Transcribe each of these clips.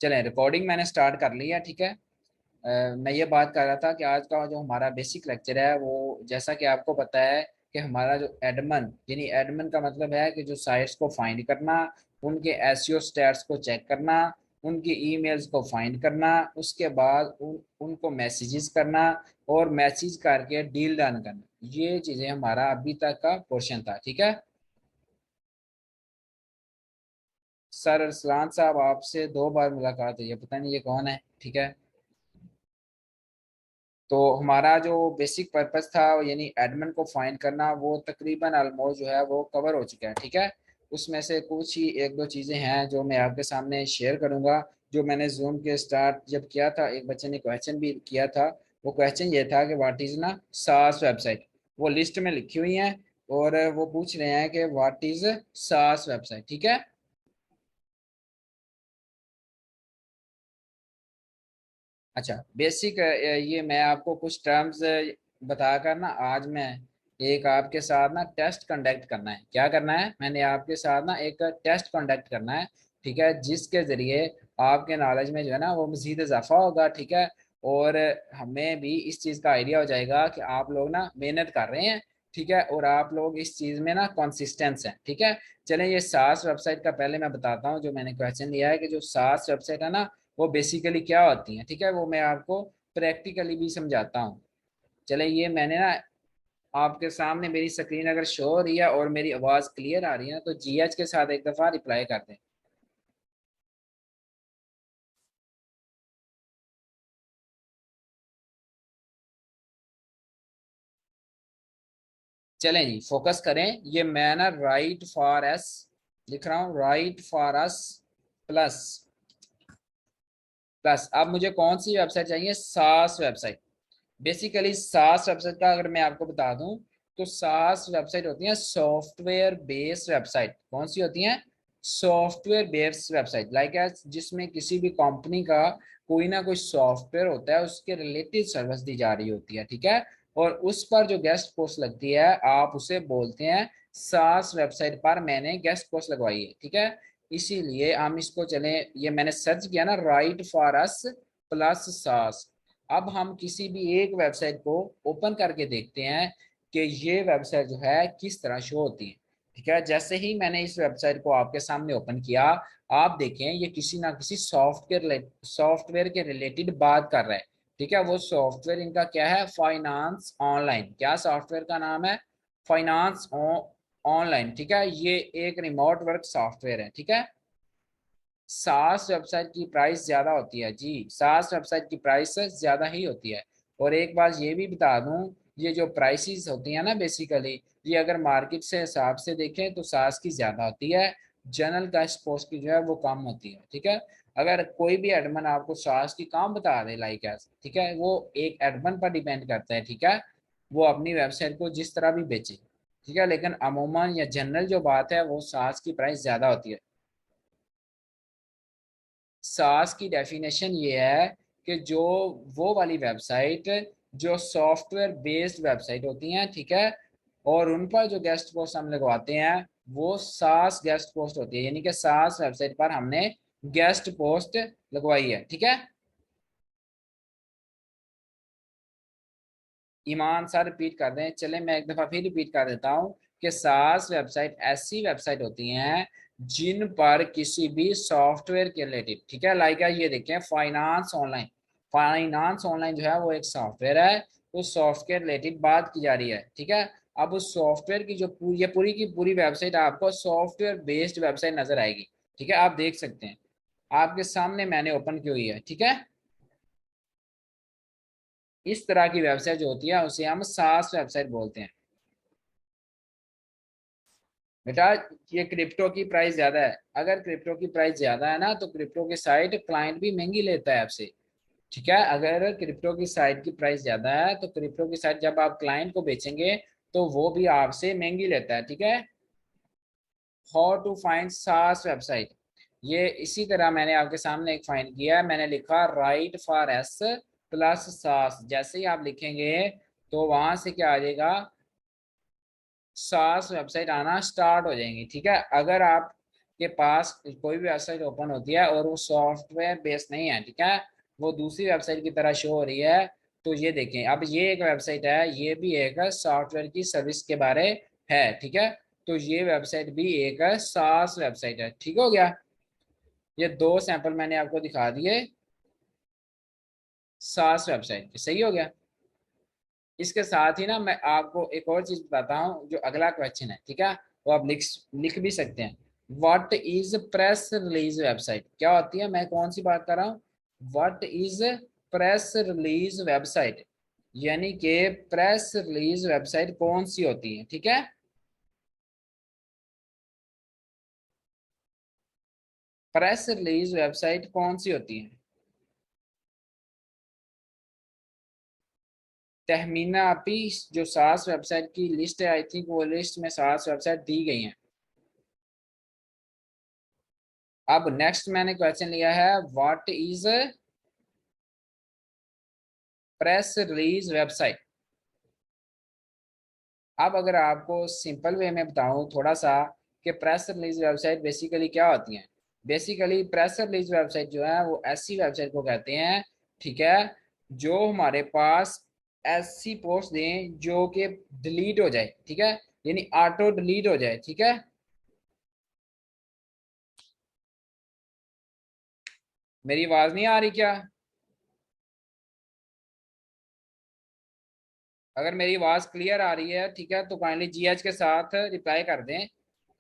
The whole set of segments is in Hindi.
चलें, रिकॉर्डिंग मैंने स्टार्ट कर ली है, ठीक है। मैं ये बात कर रहा था कि आज का जो हमारा बेसिक लेक्चर है वो, जैसा कि आपको पता है कि हमारा जो एडमन, यानी एडमन का मतलब है कि जो साइट्स को फाइंड करना, उनके एसईओ स्टैट्स को चेक करना, उनकी ईमेल्स को फाइंड करना, उसके बाद उनको मैसेजेस करना और मैसेज करके डील डन करना, ये चीज़ें हमारा अभी तक का पोर्शन था, ठीक है। सर अरसलान साहब, आपसे 2 बार मुलाकात हुई है, पता नहीं ये कौन है, ठीक है। तो हमारा जो बेसिक पर्पस था, यानी एडमिन को फाइंड करना, वो तकरीबन ऑलमोस्ट जो है वो कवर हो चुका है, ठीक है। उसमें से कुछ ही एक दो चीज़ें हैं जो मैं आपके सामने शेयर करूंगा। जो मैंने जूम के स्टार्ट जब किया था, एक बच्चे ने क्वेश्चन भी किया था। वो क्वेश्चन ये था कि व्हाट इज़ ना सास वेबसाइट, वो लिस्ट में लिखी हुई हैं। और वो पूछ रहे हैं कि व्हाट इज़ सास वेबसाइट, ठीक है। अच्छा, बेसिक ये मैं आपको कुछ टर्म्स बताकर ना, आज मैं एक आपके साथ ना टेस्ट कंडक्ट करना है। क्या करना है, मैंने आपके साथ ना एक टेस्ट कंडक्ट करना है, ठीक है, जिसके ज़रिए आपके नॉलेज में जो है ना वो मज़ीद इजाफा होगा, ठीक है। और हमें भी इस चीज़ का आइडिया हो जाएगा कि आप लोग ना मेहनत कर रहे हैं, ठीक है, और आप लोग इस चीज़ में ना कंसिस्टेंस हैं, ठीक है। चलें, ये सास वेबसाइट का पहले मैं बताता हूँ। जो मैंने क्वेश्चन दिया है कि जो सास वेबसाइट है ना, वो बेसिकली क्या होती हैं, ठीक है, वो मैं आपको प्रैक्टिकली भी समझाता हूँ। चले, ये मैंने ना आपके सामने मेरी स्क्रीन अगर शो हो रही है और मेरी आवाज़ क्लियर आ रही है ना, तो जीएच के साथ एक दफ़ा रिप्लाई कर दें। चलें जी, फोकस करें। ये मैं ना राइट फॉर एस लिख रहा हूँ, right for us plus plus. अब मुझे कौन सी वेबसाइट चाहिए, सास वेबसाइट। बेसिकली सास वेबसाइट का अगर मैं आपको बता दूं, तो सास वेबसाइट होती है सॉफ्टवेयर बेस्ड वेबसाइट। कौन सी होती हैं, software based website, like as जिसमें किसी भी कंपनी का कोई ना कोई सॉफ्टवेयर होता है, उसके रिलेटेड सर्विस दी जा रही होती है, ठीक है। और उस पर जो गेस्ट पोस्ट लगती है, आप उसे बोलते हैं सास वेबसाइट पर मैंने गेस्ट पोस्ट लगवाई है, ठीक है। इसीलिए हम इसको चलें, ये मैंने सर्च किया ना, राइट फॉर अस प्लस सास। अब हम किसी भी एक वेबसाइट को ओपन करके देखते हैं कि ये वेबसाइट जो है किस तरह शो होती है, ठीक है। जैसे ही मैंने इस वेबसाइट को आपके सामने ओपन किया, आप देखें ये किसी ना किसी सॉफ्टवेयर के रिलेटेड बात कर रहा है, ठीक है। वो सॉफ्टवेयर इनका क्या है, फाइनेंस ऑनलाइन। क्या सॉफ्टवेयर का नाम है, फाइनेंस ऑनलाइन, ठीक है। ये एक रिमोट वर्क सॉफ्टवेयर है, ठीक है। सास वेबसाइट की प्राइस ज़्यादा होती है जी, सास वेबसाइट की प्राइस ज़्यादा ही होती है। और एक बात ये भी बता दूं, ये जो प्राइसेस होती हैं ना, बेसिकली ये अगर मार्केट से हिसाब से देखें तो सास की ज़्यादा होती है, जनरल का स्पोर्ट्स की जो है वो कम होती है, ठीक है। अगर कोई भी एडमन आपको सास की काम बता दे, लाइक एस, ठीक है, वो एक एडमन पर डिपेंड करता है, ठीक है। वो अपनी वेबसाइट को जिस तरह भी बेचे, ठीक है, लेकिन अमूमन या जनरल जो बात है, वो सास की प्राइस ज़्यादा होती है। सास की डेफिनेशन ये है कि जो वो वाली वेबसाइट जो सॉफ्टवेयर बेस्ड वेबसाइट होती हैं, ठीक है, और उन पर जो गेस्ट पोस्ट हम लगवाते हैं, वो सास गेस्ट पोस्ट होती है, यानी कि सास वेबसाइट पर हमने गेस्ट पोस्ट लगवाई है, ठीक है। ईमान सा रिपीट कर दें, चले मैं एक दफ़ा फिर रिपीट कर देता हूँ कि सास वेबसाइट ऐसी वेबसाइट होती हैं जिन पर किसी भी सॉफ्टवेयर के रिलेटेड, ठीक है, लाइक ये देखें फाइनेंस ऑनलाइन। फाइनेंस ऑनलाइन जो है वो एक सॉफ्टवेयर है, उस सॉफ्टवेयर रिलेटेड बात की जा रही है, ठीक है। अब उस सॉफ्टवेयर की जो पूरी, ये पूरी की पूरी वेबसाइट आपको सॉफ्टवेयर बेस्ड वेबसाइट नजर आएगी, ठीक है। आप देख सकते हैं, आपके सामने मैंने ओपन की हुई है, ठीक है। इस तरह की वेबसाइट जो होती है उसे हम सास वेबसाइट बोलते हैं। बेटा, ये क्रिप्टो की प्राइस ज्यादा है। अगर क्रिप्टो की प्राइस ज्यादा है ना, तो क्रिप्टो की साइट क्लाइंट भी महंगी लेता है आपसे, ठीक है। अगर क्रिप्टो की साइट की प्राइस ज्यादा है, तो क्रिप्टो की साइट जब आप क्लाइंट को बेचेंगे तो वो भी आपसे महंगी लेता है, ठीक है। हाउ टू फाइंड सास वेबसाइट, ये इसी तरह मैंने आपके सामने एक फाइंड किया है। मैंने लिखा राइट फॉर एस प्लस सास। जैसे ही आप लिखेंगे तो वहां से क्या आ जाएगा, सास वेबसाइट आना स्टार्ट हो जाएंगी, ठीक है। अगर आप के पास कोई भी वेबसाइट ओपन होती है और वो सॉफ्टवेयर बेस्ड नहीं है, ठीक है, वो दूसरी वेबसाइट की तरह शो हो रही है, तो ये देखें, अब ये एक वेबसाइट है, ये भी एक सॉफ्टवेयर की सर्विस के बारे है, ठीक है, तो ये वेबसाइट भी एक सास वेबसाइट है। ठीक हो गया, ये दो सैंपल मैंने आपको दिखा दिए सास वेबसाइट, सही हो गया। इसके साथ ही ना मैं आपको एक और चीज बताता हूँ, जो अगला क्वेश्चन है, ठीक है, वो आप लिख लिख भी सकते हैं। What is press release website, क्या होती है, मैं कौन सी बात कर रहा हूँ, what is press release website, यानी कि प्रेस रिलीज वेबसाइट कौन सी होती है, ठीक है। प्रेस रिलीज वेबसाइट कौन सी होती है, तहमीना आपी, जो सास वेबसाइट की लिस्ट है, आई थिंक वो लिस्ट में सास वेबसाइट दी गई हैं। अब नेक्स्ट मैंने क्वेश्चन लिया है, what is press release website. अब अगर आपको सिंपल वे में बताऊं थोड़ा सा, कि प्रेस रिलीज वेबसाइट बेसिकली क्या होती है, बेसिकली प्रेस रिलीज वेबसाइट जो है वो ऐसी वेबसाइट को कहते हैं, ठीक है, जो हमारे पास ऐसी पोस्ट दें जो कि डिलीट हो जाए, ठीक है, यानी ऑटो डिलीट हो जाए, ठीक है। मेरी आवाज नहीं आ रही क्या, अगर मेरी आवाज क्लियर आ रही है, ठीक है, तो काइंडली जीएच के साथ रिप्लाई कर दें।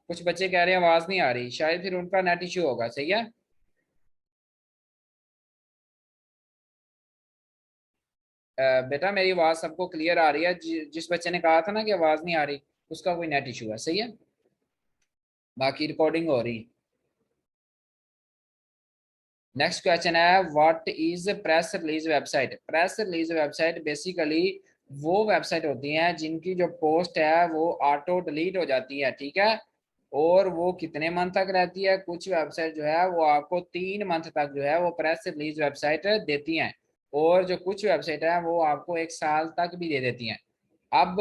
कुछ बच्चे कह रहे हैं आवाज नहीं आ रही, शायद फिर उनका नेट इश्यू होगा, सही है। बेटा मेरी आवाज सबको क्लियर आ रही है, जिस बच्चे ने कहा था ना कि आवाज नहीं आ रही, उसका कोई नेट इशू है, सही है, बाकी रिकॉर्डिंग हो रही। नेक्स्ट क्वेश्चन है, what is press release website. Press release website basically वो वेबसाइट होती हैं जिनकी जो पोस्ट है वो ऑटो डिलीट हो जाती है, ठीक है, और वो कितने मंथ तक रहती है, कुछ वेबसाइट जो है वो आपको 3 मंथ तक जो है वो प्रेस रिलीज वेबसाइट देती हैं, और जो कुछ वेबसाइट है वो आपको 1 साल तक भी दे देती हैं। अब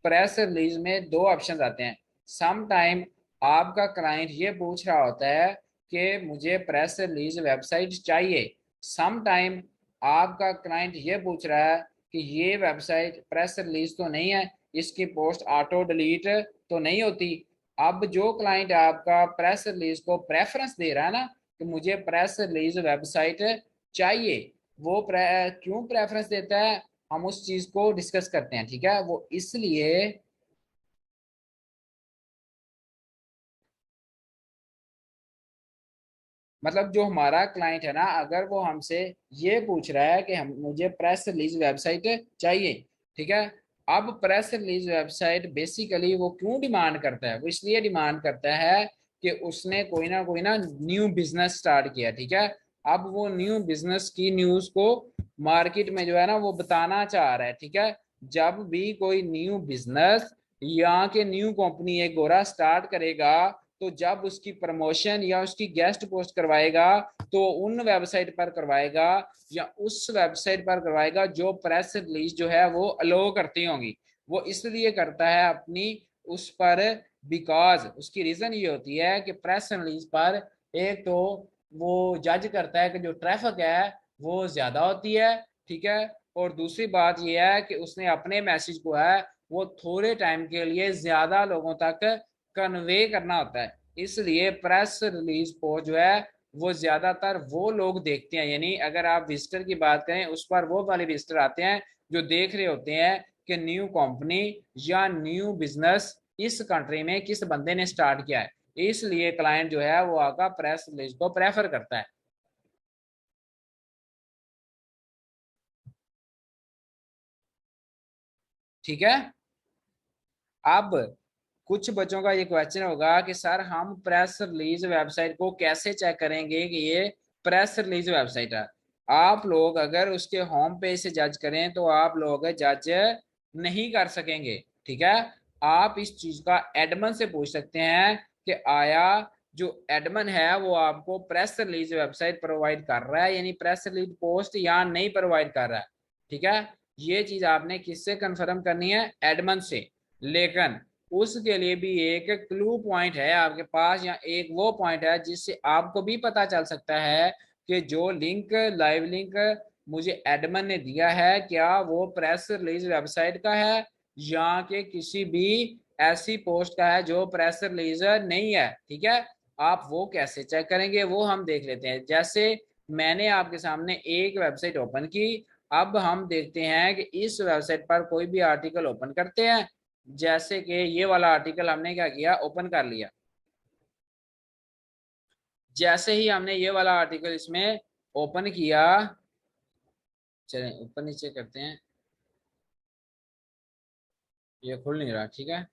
प्रेस रिलीज में दो ऑप्शन आते हैं, सम टाइम आपका क्लाइंट ये पूछ रहा होता है कि मुझे प्रेस रिलीज वेबसाइट चाहिए, सम टाइम आपका क्लाइंट ये पूछ रहा है कि ये वेबसाइट प्रेस रिलीज तो नहीं है, इसकी पोस्ट ऑटो डिलीट तो नहीं होती। अब जो क्लाइंट आपका प्रेस रिलीज को प्रेफरेंस दे रहा है ना, कि मुझे प्रेस रिलीज वेबसाइट चाहिए, वो क्यों प्रेफरेंस देता है, हम उस चीज को डिस्कस करते हैं, ठीक है, वो इसलिए, मतलब जो हमारा क्लाइंट है ना, अगर वो हमसे ये पूछ रहा है कि हम मुझे प्रेस रिलीज वेबसाइट चाहिए, ठीक है, अब प्रेस रिलीज वेबसाइट बेसिकली वो क्यों डिमांड करता है, वो इसलिए डिमांड करता है कि उसने कोई ना न्यू बिजनेस स्टार्ट किया, ठीक है, अब वो न्यू बिजनेस की न्यूज को मार्केट में जो है ना वो बताना चाह रहा है, ठीक है। जब भी कोई न्यू बिजनेस या के न्यू कंपनी एक गोरा स्टार्ट करेगा, तो जब उसकी प्रमोशन या उसकी गेस्ट पोस्ट करवाएगा, तो उन वेबसाइट पर करवाएगा या उस वेबसाइट पर करवाएगा जो प्रेस रिलीज जो है वो अलो करती होंगी। वो इसलिए करता है अपनी उस पर, बिकॉज उसकी रीजन ये होती है कि प्रेस रिलीज पर एक तो वो जज करता है कि जो ट्रैफिक है वो ज्यादा होती है, ठीक है, और दूसरी बात यह है कि उसने अपने मैसेज को है वो थोड़े टाइम के लिए ज्यादा लोगों तक कन्वे करना होता है, इसलिए प्रेस रिलीज को जो है वो ज्यादातर वो लोग देखते हैं, यानी अगर आप विजिटर की बात करें उस पर वो वाले विजिटर आते हैं जो देख रहे होते हैं कि न्यू कंपनी या न्यू बिजनेस इस कंट्री में किस बंदे ने स्टार्ट किया है, इसलिए क्लाइंट जो है वो आका प्रेस रिलीज को प्रेफर करता है। ठीक है। अब कुछ बच्चों का ये क्वेश्चन होगा कि सर हम प्रेस रिलीज वेबसाइट को कैसे चेक करेंगे कि ये प्रेस रिलीज वेबसाइट है। आप लोग अगर उसके होम पेज से जज करें तो आप लोग जज नहीं कर सकेंगे, ठीक है। आप इस चीज का एडमन से पूछ सकते हैं कि आया जो एडमन है वो आपको प्रेस रिलीज वेबसाइट प्रोवाइड कर रहा है, यानी प्रेस रिलीज पोस्ट या नहीं प्रोवाइड कर रहा है, ठीक है। ये चीज आपने किससे कंफर्म करनी है, एडमन से। लेकिन उसके लिए भी एक क्लू पॉइंट है आपके पास, या एक वो पॉइंट है जिससे आपको भी पता चल सकता है कि जो लिंक, लाइव लिंक मुझे एडमन ने दिया है, क्या वो प्रेस रिलीज वेबसाइट का है या कि किसी भी ऐसी पोस्ट का है जो प्रेस रिलीज नहीं है। ठीक है, आप वो कैसे चेक करेंगे वो हम देख लेते हैं। जैसे मैंने आपके सामने एक वेबसाइट ओपन की, अब हम देखते हैं कि इस वेबसाइट पर कोई भी आर्टिकल ओपन करते हैं। जैसे कि ये वाला आर्टिकल हमने क्या किया, ओपन कर लिया। जैसे ही हमने ये वाला आर्टिकल इसमें ओपन किया, चलें ऊपर नीचे करते हैं, ये खुल नहीं रहा। ठीक है,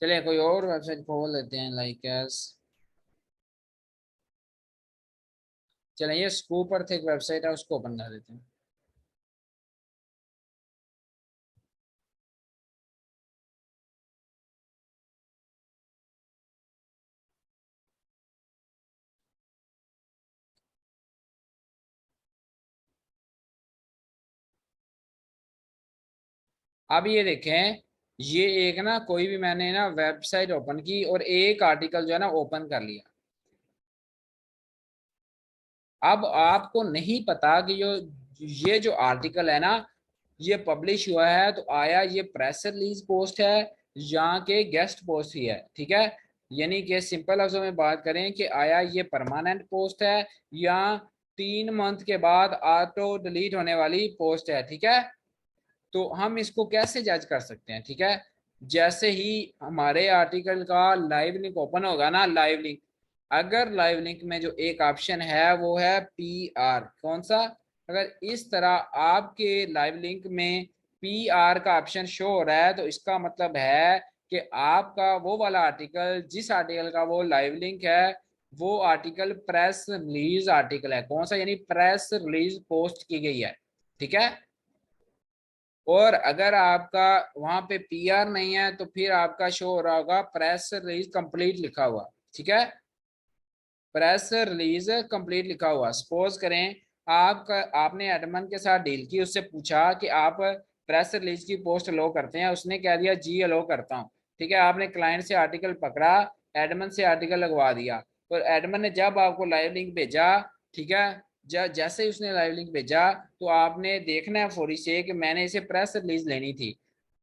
चलिए कोई और वेबसाइट खोल लेते हैं, लाइक एस, चलें ये स्कूप अर्थ एक वेबसाइट है, उसको ओपन कर देते हैं। अब ये देखें, ये एक ना कोई भी मैंने ना वेबसाइट ओपन की और एक आर्टिकल जो है ना ओपन कर लिया। अब आपको नहीं पता कि जो ये जो आर्टिकल है ना ये पब्लिश हुआ है तो आया ये प्रेस रिलीज पोस्ट है या के गेस्ट पोस्ट ही है। ठीक है, यानी कि सिंपल लफ्जों में बात करें कि आया ये परमानेंट पोस्ट है या 3 मंथ के बाद ऑटो डिलीट होने वाली पोस्ट है। ठीक है, तो हम इसको कैसे जज कर सकते हैं। ठीक है, जैसे ही हमारे आर्टिकल का लाइव लिंक ओपन होगा ना, लाइव लिंक, अगर लाइव लिंक में जो एक ऑप्शन है वो है पी आर, कौन सा, अगर इस तरह आपके लाइव लिंक में पी आर का ऑप्शन शो हो रहा है तो इसका मतलब है कि आपका वो वाला आर्टिकल, जिस आर्टिकल का वो लाइव लिंक है, वो आर्टिकल प्रेस रिलीज आर्टिकल है। कौन सा, यानी प्रेस रिलीज पोस्ट की गई है। ठीक है, और अगर आपका वहां पे पीआर नहीं है तो फिर आपका शो हो रहा होगा प्रेस रिलीज कंप्लीट लिखा हुआ। ठीक है, प्रेस रिलीज कंप्लीट लिखा हुआ। सपोज करें आपका, आपने एडमन के साथ डील की, उससे पूछा कि आप प्रेस रिलीज की पोस्ट अलो करते हैं, उसने कह दिया जी अलो करता हूँ। ठीक है, आपने क्लाइंट से आर्टिकल पकड़ा, एडमन से आर्टिकल लगवा दिया, और एडमन ने जब आपको लाइव लिंक भेजा, ठीक है, जैसे ही उसने लाइव लिंक भेजा तो आपने देखना है फौरी से कि मैंने इसे प्रेस रिलीज लेनी थी।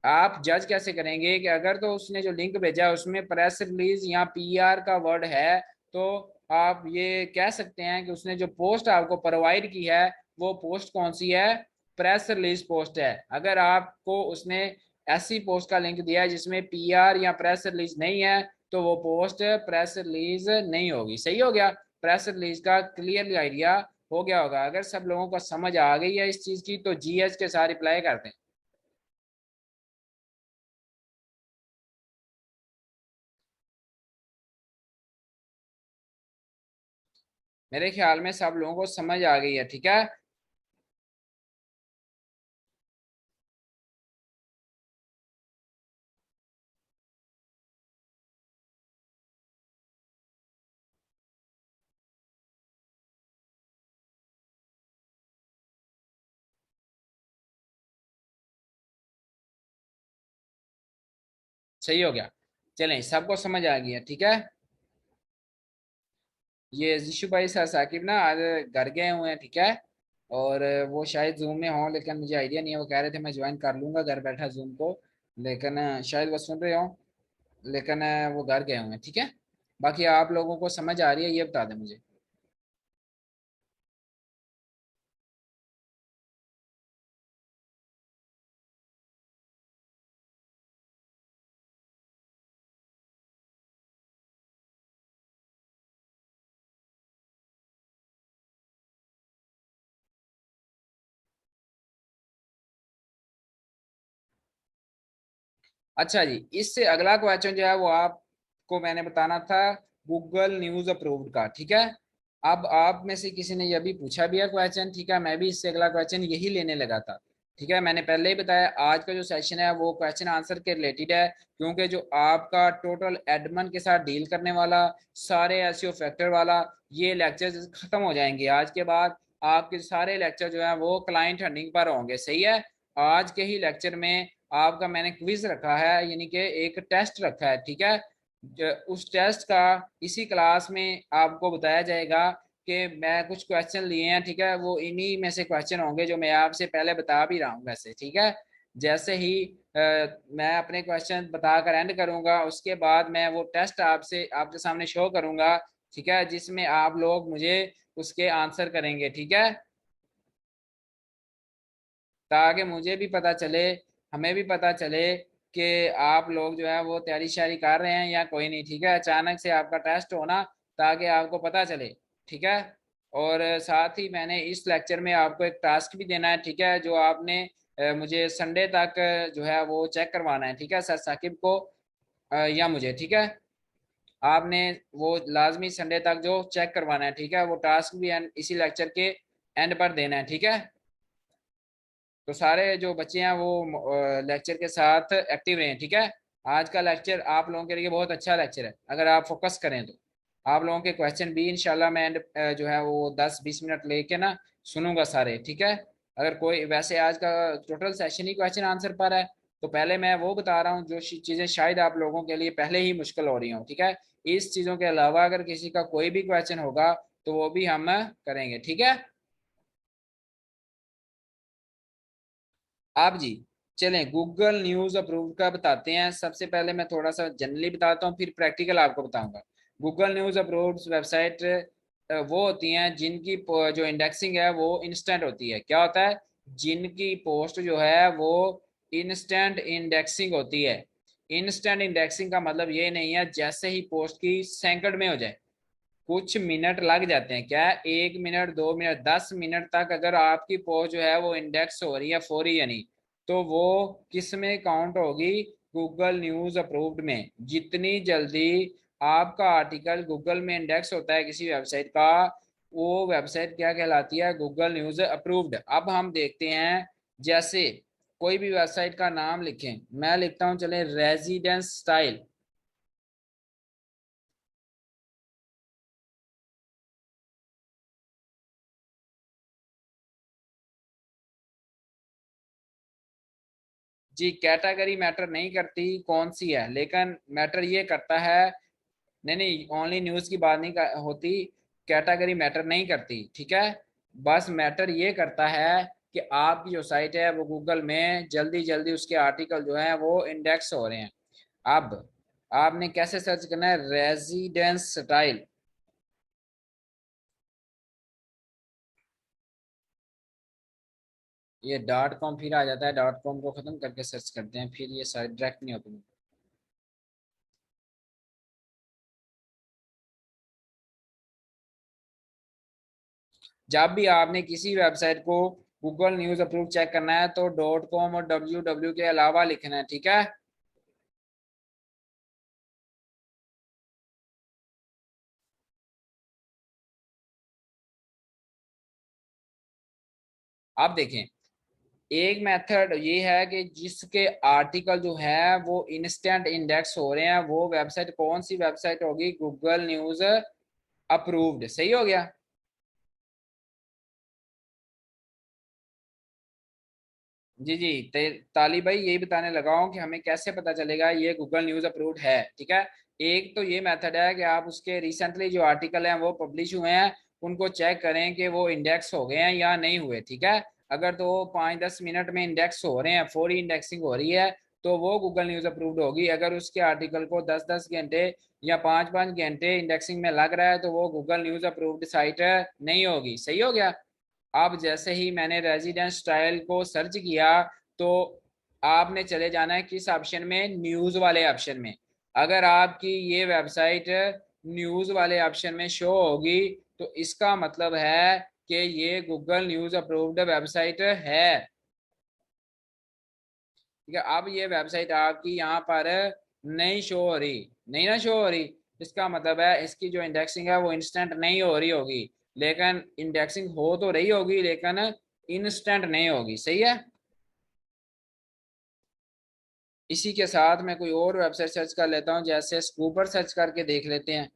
आप जज कैसे करेंगे कि अगर तो उसने जो लिंक भेजा उसमें प्रेस रिलीज या पीआर का वर्ड है, तो आप ये कह सकते हैं कि उसने जो पोस्ट आपको प्रोवाइड की है वो पोस्ट कौन सी है, प्रेस रिलीज पोस्ट है। अगर आपको उसने ऐसी पोस्ट का लिंक दिया है जिसमें पीआर या प्रेस रिलीज नहीं है तो वो पोस्ट प्रेस रिलीज नहीं होगी। सही हो गया, प्रेस रिलीज का क्लियरली आइडिया हो गया होगा। अगर सब लोगों को समझ आ गई है इस चीज की तो जीएच के साथ रिप्लाई करते हैं। मेरे ख्याल में सब लोगों को समझ आ गई है। ठीक है, सही हो गया। चलें सबको समझ आ गई है। ठीक है, ये जिशु भाई सर साकिब ना आज घर गए हुए हैं। ठीक है, और वो शायद जूम में हों, लेकिन मुझे आइडिया नहीं है। वो कह रहे थे मैं ज्वाइन कर लूंगा घर बैठा जूम को, लेकिन शायद वो सुन रहे हो, लेकिन वो घर गए हुए हैं। ठीक है, बाकी आप लोगों को समझ आ रही है ये बता दें मुझे। अच्छा जी, इससे अगला क्वेश्चन जो है वो आपको मैंने बताना था गूगल न्यूज अप्रूव्ड का। ठीक है, अब आप में से किसी ने यह भी पूछा भी है क्वेश्चन। ठीक है, मैं भी इससे अगला क्वेश्चन यही लेने लगा था। ठीक है, मैंने पहले ही बताया आज का जो सेशन है वो क्वेश्चन आंसर के रिलेटेड है, क्योंकि जो आपका टोटल एडमन के साथ डील करने वाला, सारे एसईओ फैक्टर वाला, ये लेक्चर खत्म हो जाएंगे आज के बाद। आपके सारे लेक्चर जो है वो क्लाइंट हंडिंग पर होंगे। सही है, आज के ही लेक्चर में आपका मैंने क्विज रखा है, यानी कि एक टेस्ट रखा है, ठीक है। उस टेस्ट का इसी क्लास में आपको बताया जाएगा कि मैं कुछ क्वेश्चन लिए हैं, ठीक है। वो इन्हीं में से क्वेश्चन होंगे जो मैं आपसे पहले बता भी रहा हूँ वैसे, ठीक है। जैसे ही मैं अपने क्वेश्चन बताकर एंड करूंगा, उसके बाद मैं वो टेस्ट आपसे आपके सामने शो करूंगा, ठीक है, जिसमें आप लोग मुझे उसके आंसर करेंगे, ठीक है, ताकि मुझे भी पता चले, हमें भी पता चले कि आप लोग जो है वो तैयारी शारी कर रहे हैं या कोई नहीं, ठीक है। अचानक से आपका टेस्ट होना, ताकि आपको पता चले, ठीक है। और साथ ही मैंने इस लेक्चर में आपको एक टास्क भी देना है, ठीक है, जो आपने मुझे संडे तक जो है वो चेक करवाना है, ठीक है, सर साकिब को या मुझे, ठीक है। आपने वो लाजमी संडे तक जो चेक करवाना है, ठीक है, वो टास्क भी इसी लेक्चर के एंड पर देना है, ठीक है। तो सारे जो बच्चे हैं वो लेक्चर के साथ एक्टिव रहें, ठीक है। आज का लेक्चर आप लोगों के लिए बहुत अच्छा लेक्चर है, अगर आप फोकस करें तो। आप लोगों के क्वेश्चन भी इंशाल्लाह मैं जो है वो 10-20 मिनट लेके ना सुनूंगा सारे, ठीक है। अगर कोई वैसे आज का टोटल सेशन ही क्वेश्चन आंसर पर है, तो पहले मैं वो बता रहा हूँ जो चीज़ें शायद आप लोगों के लिए पहले ही मुश्किल हो रही हों, ठीक है। इस चीज़ों के अलावा अगर किसी का कोई भी क्वेश्चन होगा तो वो भी हम करेंगे, ठीक है। आप जी, चलें गूगल न्यूज अप्रूव का बताते हैं। सबसे पहले मैं थोड़ा सा जनरली बताता हूँ, फिर प्रैक्टिकल आपको बताऊंगा। गूगल न्यूज अप्रूव्ड वेबसाइट वो होती हैं जिनकी जो इंडेक्सिंग है वो इंस्टेंट होती है। क्या होता है? जिनकी पोस्ट जो है वो इंस्टेंट इंडेक्सिंग होती है। इंस्टेंट इंडेक्सिंग का मतलब ये नहीं है जैसे ही पोस्ट की सेकंड में हो जाए, कुछ मिनट लग जाते हैं। क्या है? 1 मिनट, 2 मिनट, 10 मिनट तक अगर आपकी पोस्ट जो है वो इंडेक्स हो रही है फौरी, यानी तो वो किस में काउंट होगी? गूगल न्यूज अप्रूव्ड में। जितनी जल्दी आपका आर्टिकल गूगल में इंडेक्स होता है किसी वेबसाइट का, वो वेबसाइट क्या कहलाती है? Google news approved. अब हम देखते हैं, जैसे कोई भी वेबसाइट का नाम लिखें, मैं लिखता हूं चले रेजिडेंस स्टाइल। जी, कैटेगरी मैटर नहीं करती कौन सी है, लेकिन मैटर ये करता है, नहीं नहीं, ओनली न्यूज़ की बात नहीं होती, कैटेगरी मैटर नहीं करती, ठीक है। बस मैटर ये करता है कि आपकी जो साइट है वो गूगल में जल्दी जल्दी उसके आर्टिकल जो है वो इंडेक्स हो रहे हैं। अब आपने कैसे सर्च करना है? Residence style. ये डॉट कॉम फिर आ जाता है, डॉट कॉम को खत्म करके सर्च करते हैं, फिर ये साइट डायरेक्ट नहीं ओपन। जब भी आपने किसी वेबसाइट को गूगल न्यूज अप्रूव चेक करना है तो डॉट कॉम और डब्ल्यू के अलावा लिखना है, ठीक है। आप देखें, एक मेथड ये है कि जिसके आर्टिकल जो है वो इंस्टेंट इंडेक्स हो रहे हैं, वो वेबसाइट कौन सी वेबसाइट होगी? Google news approved. सही हो गया। जी जी, ताली भाई यही बताने लगा हूँ कि हमें कैसे पता चलेगा ये गूगल न्यूज अप्रूव्ड है, ठीक है। एक तो ये मेथड है कि आप उसके रिसेंटली जो आर्टिकल हैं वो पब्लिश हुए हैं, उनको चेक करें कि वो इंडेक्स हो गए हैं या नहीं हुए, ठीक है। अगर तो 5-10 मिनट में इंडेक्स हो रहे हैं, फौरी इंडेक्सिंग हो रही है, तो वो गूगल न्यूज अप्रूव्ड होगी। अगर उसके आर्टिकल को 10-10 घंटे या 5-5 घंटे इंडेक्सिंग में लग रहा है, तो वो गूगल न्यूज अप्रूव्ड साइट नहीं होगी। सही हो गया। अब जैसे ही मैंने रेजिडेंस स्टाइल को सर्च किया, तो आपने चले जाना है किस ऑप्शन में? न्यूज वाले ऑप्शन में। अगर आपकी ये वेबसाइट न्यूज वाले ऑप्शन में शो होगी, तो इसका मतलब है कि ये गूगल न्यूज अप्रूव्ड वेबसाइट है, ठीक है। अब ये वेबसाइट आपकी यहाँ पर नहीं शो हो रही, नहीं ना शो हो रही, इसका मतलब है इसकी जो इंडेक्सिंग है वो इंस्टेंट नहीं हो रही होगी। लेकिन इंडेक्सिंग हो तो रही होगी, लेकिन इंस्टेंट नहीं होगी। सही है। इसी के साथ मैं कोई और वेबसाइट सर्च कर लेता हूँ, जैसे स्कूपर सर्च करके देख लेते हैं।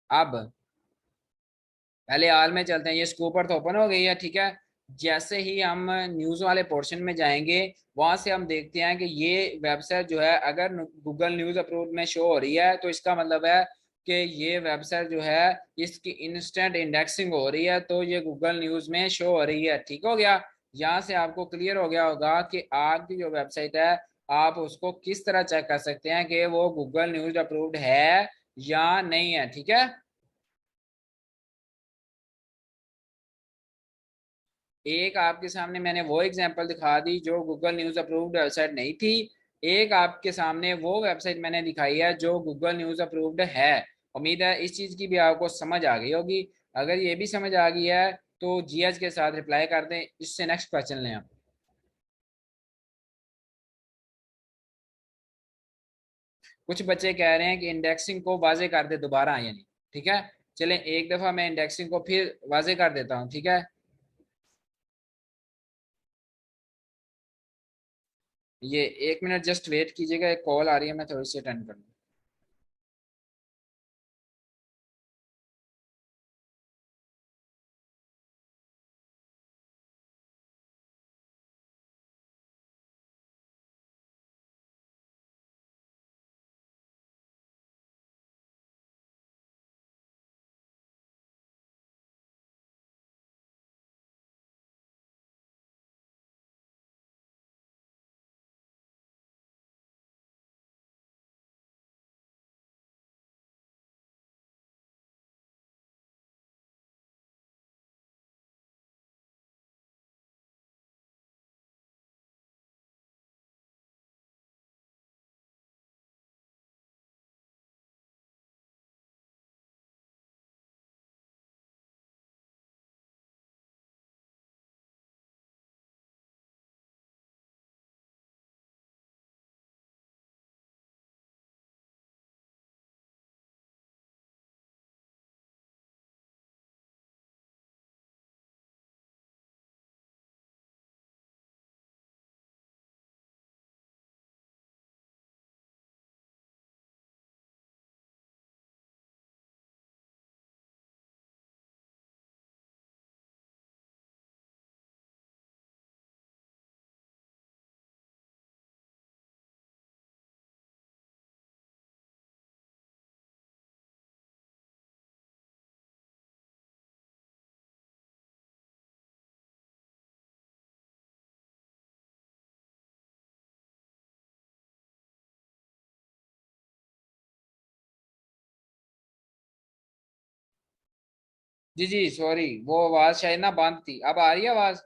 अब पहले हाल में चलते हैं, ये स्कूपर तो ओपन हो गई है, ठीक है। जैसे ही हम न्यूज वाले पोर्शन में जाएंगे, वहां से हम देखते हैं कि ये वेबसाइट जो है अगर गूगल न्यूज अप्रूव्ड में शो हो रही है, तो इसका मतलब है कि ये वेबसाइट जो है इसकी इंस्टेंट इंडेक्सिंग हो रही है, तो ये गूगल न्यूज में शो हो रही है। ठीक हो गया। यहाँ से आपको क्लियर हो गया होगा कि आपकी जो वेबसाइट है, आप उसको किस तरह चेक कर सकते हैं कि वो गूगल न्यूज अप्रूव्ड है या नहीं है। ठीक है। एक आपके सामने मैंने वो एग्जांपल दिखा दी जो गूगल न्यूज अप्रूव्ड वेबसाइट नहीं थी। एक आपके सामने वो वेबसाइट मैंने दिखाई है जो गूगल न्यूज अप्रूव्ड है। उम्मीद है इस चीज की भी आपको समझ आ गई होगी। अगर ये भी समझ आ गई है तो जीएच के साथ रिप्लाई कर दें। इससे नेक्स्ट क्वेश्चन लें आप। कुछ बच्चे कह रहे हैं कि इंडेक्सिंग को वाजे कर दे दोबारा, यानी ठीक है। चलें एक दफा मैं इंडेक्सिंग को फिर वाजे कर देता हूँ, ठीक है। ये 1 मिनट जस्ट वेट कीजिएगा, एक कॉल आ रही है, मैं थोड़ी सी अटेंड कर लूँ। जी जी सॉरी, वो आवाज शायद ना बंद थी। अब आ रही है आवाज?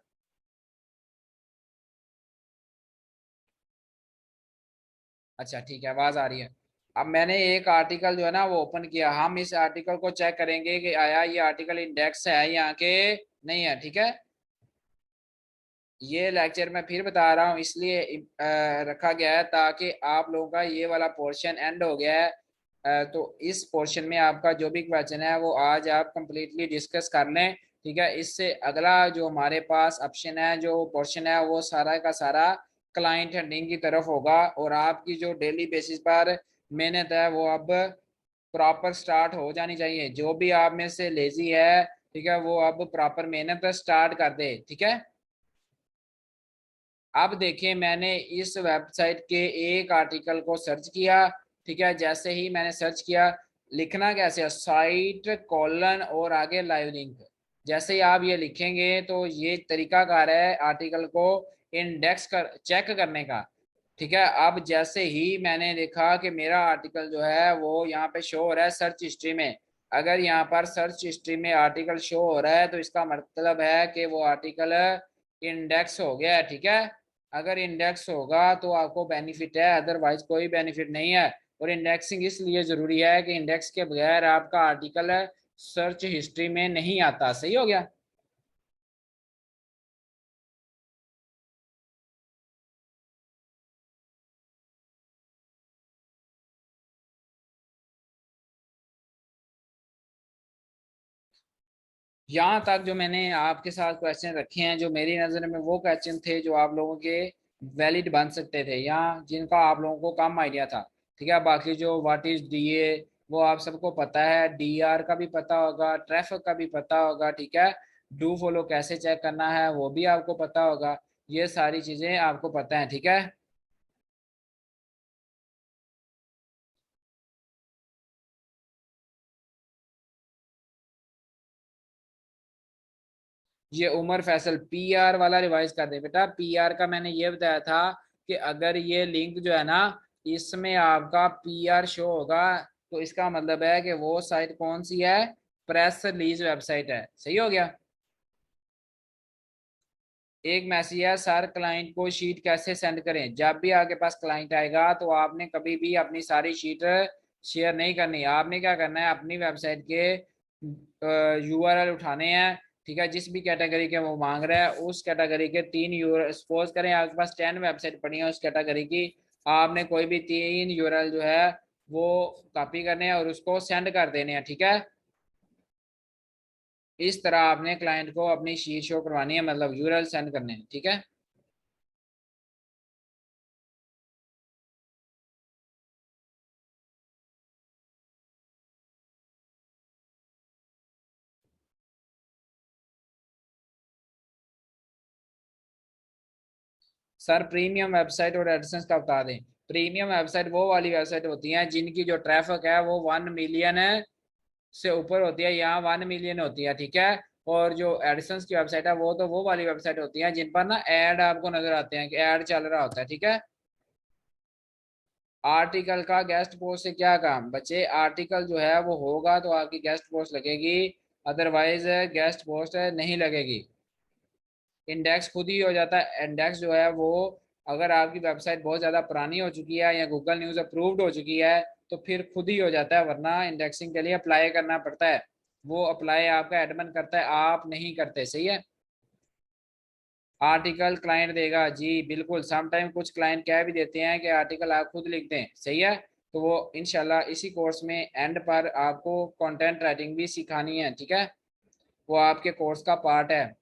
अच्छा ठीक है, आवाज आ रही है। अब मैंने एक आर्टिकल जो है ना वो ओपन किया, हम इस आर्टिकल को चेक करेंगे कि आया ये आर्टिकल इंडेक्स है यहाँ के नहीं है, ठीक है। ये लेक्चर मैं फिर बता रहा हूँ, इसलिए रखा गया है ताकि आप लोगों का ये वाला पोर्शन एंड हो गया है। तो इस पोर्शन में आपका जो भी क्वेश्चन है वो आज आप कंप्लीटली डिस्कस कर लें, ठीक है। इससे अगला जो हमारे पास ऑप्शन है, जो पोर्शन है, वो सारा का सारा क्लाइंट हंडिंग की तरफ होगा, और आपकी जो डेली बेसिस पर मेहनत है वो अब प्रॉपर स्टार्ट हो जानी चाहिए। जो भी आप में से लेजी है, ठीक है, वो अब प्रॉपर मेहनत स्टार्ट कर दे, ठीक है। अब देखिए, मैंने इस वेबसाइट के एक आर्टिकल को सर्च किया, ठीक है। जैसे ही मैंने सर्च किया, लिखना कैसे है, साइट कॉलन और आगे लाइव लिंक। जैसे ही आप ये लिखेंगे तो ये तरीकाकार है आर्टिकल को इंडेक्स कर चेक करने का, ठीक है। अब जैसे ही मैंने देखा कि मेरा आर्टिकल जो है वो यहाँ पे शो हो रहा है सर्च हिस्ट्री में, अगर यहाँ पर सर्च हिस्ट्री में आर्टिकल शो हो रहा है तो इसका मतलब है कि वो आर्टिकल इंडेक्स हो गया है, ठीक है। अगर इंडेक्स होगा तो आपको बेनिफिट है, अदरवाइज कोई बेनिफिट नहीं है। और इंडेक्सिंग इसलिए जरूरी है कि इंडेक्स के बगैर आपका आर्टिकल सर्च हिस्ट्री में नहीं आता। सही हो गया। यहाँ तक जो मैंने आपके साथ क्वेश्चन रखे हैं, जो मेरी नज़र में वो क्वेश्चन थे जो आप लोगों के वैलिड बन सकते थे या जिनका आप लोगों को कम आइडिया था, ठीक है। बाकी जो व्हाट इज डीए, वो आप सबको पता है, डीआर का भी पता होगा, ट्रैफिक का भी पता होगा, ठीक है। डू फॉलो कैसे चेक करना है वो भी आपको पता होगा। ये सारी चीजें आपको पता है, ठीक है। ये उमर फैसल पीआर वाला रिवाइज कर दे बेटा। पीआर का मैंने ये बताया था कि अगर ये लिंक जो है ना, इसमें आपका पीआर शो होगा, तो इसका मतलब है कि वो साइट कौन सी है, प्रेस रिलीज वेबसाइट है। सही हो गया। एक मैसेज है, सर क्लाइंट को शीट कैसे सेंड करें। जब भी आपके पास क्लाइंट आएगा तो आपने कभी भी अपनी सारी शीट शेयर नहीं करनी। आपने क्या करना है, अपनी वेबसाइट के यूआरएल उठाने हैं, ठीक है। जिस भी कैटेगरी के वो मांग रहा है उस कैटेगरी के 3 यूआरएल, सपोज करें आपके पास 10 वेबसाइट पड़ी है उस कैटेगरी की, आपने कोई भी 3 यूआरएल जो है वो कॉपी करने हैं और उसको सेंड कर देने हैं, ठीक है। इस तरह आपने क्लाइंट को अपनी शीट शो करवानी है, मतलब यूआरएल सेंड करने हैं, ठीक है। सर प्रीमियम वेबसाइट और एडसेंस का बता दें। प्रीमियम वेबसाइट वो वाली वेबसाइट होती हैं जिनकी जो ट्रैफिक है वो 1 मिलियन से ऊपर होती है, यहाँ 1 मिलियन होती है, ठीक है। और जो एडिसंस की वेबसाइट है वो तो वो वाली वेबसाइट होती है जिन पर ना ऐड आपको नजर आते हैं कि ऐड चल रहा होता है, ठीक है। आर्टिकल का गेस्ट पोस्ट से क्या काम बच्चे, आर्टिकल जो है वो होगा तो आपकी गेस्ट पोस्ट लगेगी, अदरवाइज गेस्ट पोस्ट नहीं लगेगी। इंडेक्स खुद ही हो जाता है। इंडेक्स जो है वो, अगर आपकी वेबसाइट बहुत ज़्यादा पुरानी हो चुकी है या गूगल न्यूज़ अप्रूव्ड हो चुकी है तो फिर खुद ही हो जाता है, वरना इंडेक्सिंग के लिए अप्लाई करना पड़ता है। वो अप्लाई आपका एडमिन करता है, आप नहीं करते। सही है। आर्टिकल क्लाइंट देगा जी, बिल्कुल। समटाइम कुछ क्लाइंट कह भी देते हैं कि आर्टिकल आप खुद लिख दें, सही है। तो वो इंशाल्लाह इसी कोर्स में एंड पर आपको कंटेंट राइटिंग भी सिखानी है, ठीक है। वो आपके कोर्स का पार्ट है।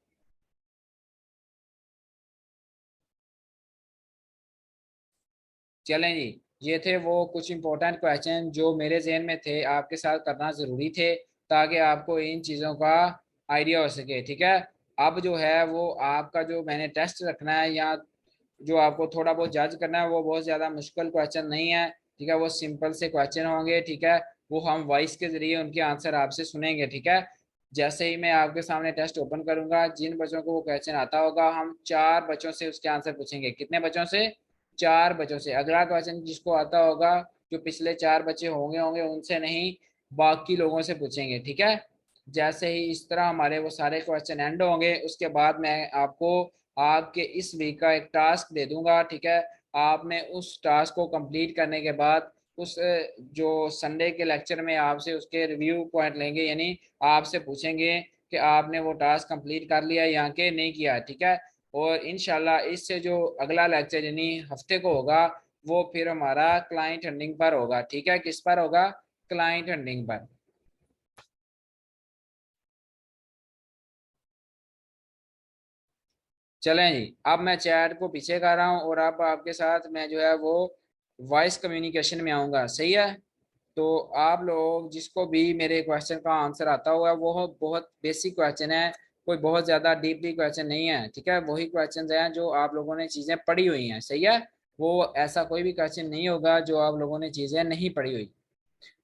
चलें जी, ये थे वो कुछ इंपॉर्टेंट क्वेश्चन जो मेरे जहन में थे, आपके साथ करना ज़रूरी थे ताकि आपको इन चीज़ों का आइडिया हो सके, ठीक है। अब जो है वो आपका जो मैंने टेस्ट रखना है या जो आपको थोड़ा बहुत जज करना है वो बहुत ज़्यादा मुश्किल क्वेश्चन नहीं है, ठीक है। वो सिंपल से क्वेश्चन होंगे, ठीक है। वो हम वॉइस के ज़रिए उनके आंसर आपसे सुनेंगे, ठीक है। जैसे ही मैं आपके सामने टेस्ट ओपन करूंगा, जिन बच्चों को वो क्वेश्चन आता होगा हम 4 बच्चों से उसके आंसर पूछेंगे। कितने बच्चों से, 4 बच्चों से। अगला क्वेश्चन जिसको आता होगा, जो पिछले 4 बच्चे होंगे होंगे उनसे नहीं, बाकी लोगों से पूछेंगे, ठीक है। जैसे ही इस तरह हमारे वो सारे क्वेश्चन एंड होंगे उसके बाद मैं आपको आपके इस वीक का एक टास्क दे दूंगा, ठीक है। आपने उस टास्क को कंप्लीट करने के बाद उस जो संडे के लेक्चर में आपसे उसके रिव्यू पॉइंट लेंगे, यानी आपसे पूछेंगे कि आपने वो टास्क कंप्लीट कर लिया या कि नहीं किया, ठीक है। और इंशाल्लाह इससे जो अगला लेक्चर यानी हफ्ते को होगा वो फिर हमारा क्लाइंट हंडिंग पर होगा, ठीक है। किस पर होगा, क्लाइंट हंडिंग पर। चलें जी, अब मैं चैट को पीछे कर रहा हूँ और अब आपके साथ मैं जो है वो वॉइस कम्युनिकेशन में आऊँगा, सही है। तो आप लोग जिसको भी मेरे क्वेश्चन का आंसर आता हुआ है वो बहुत बेसिक क्वेश्चन है, कोई बहुत ज़्यादा डीपली क्वेश्चन नहीं है, ठीक है। वही क्वेश्चन हैं जो आप लोगों ने चीज़ें पढ़ी हुई हैं, सही है। वो ऐसा कोई भी क्वेश्चन नहीं होगा जो आप लोगों ने चीज़ें नहीं पढ़ी हुई।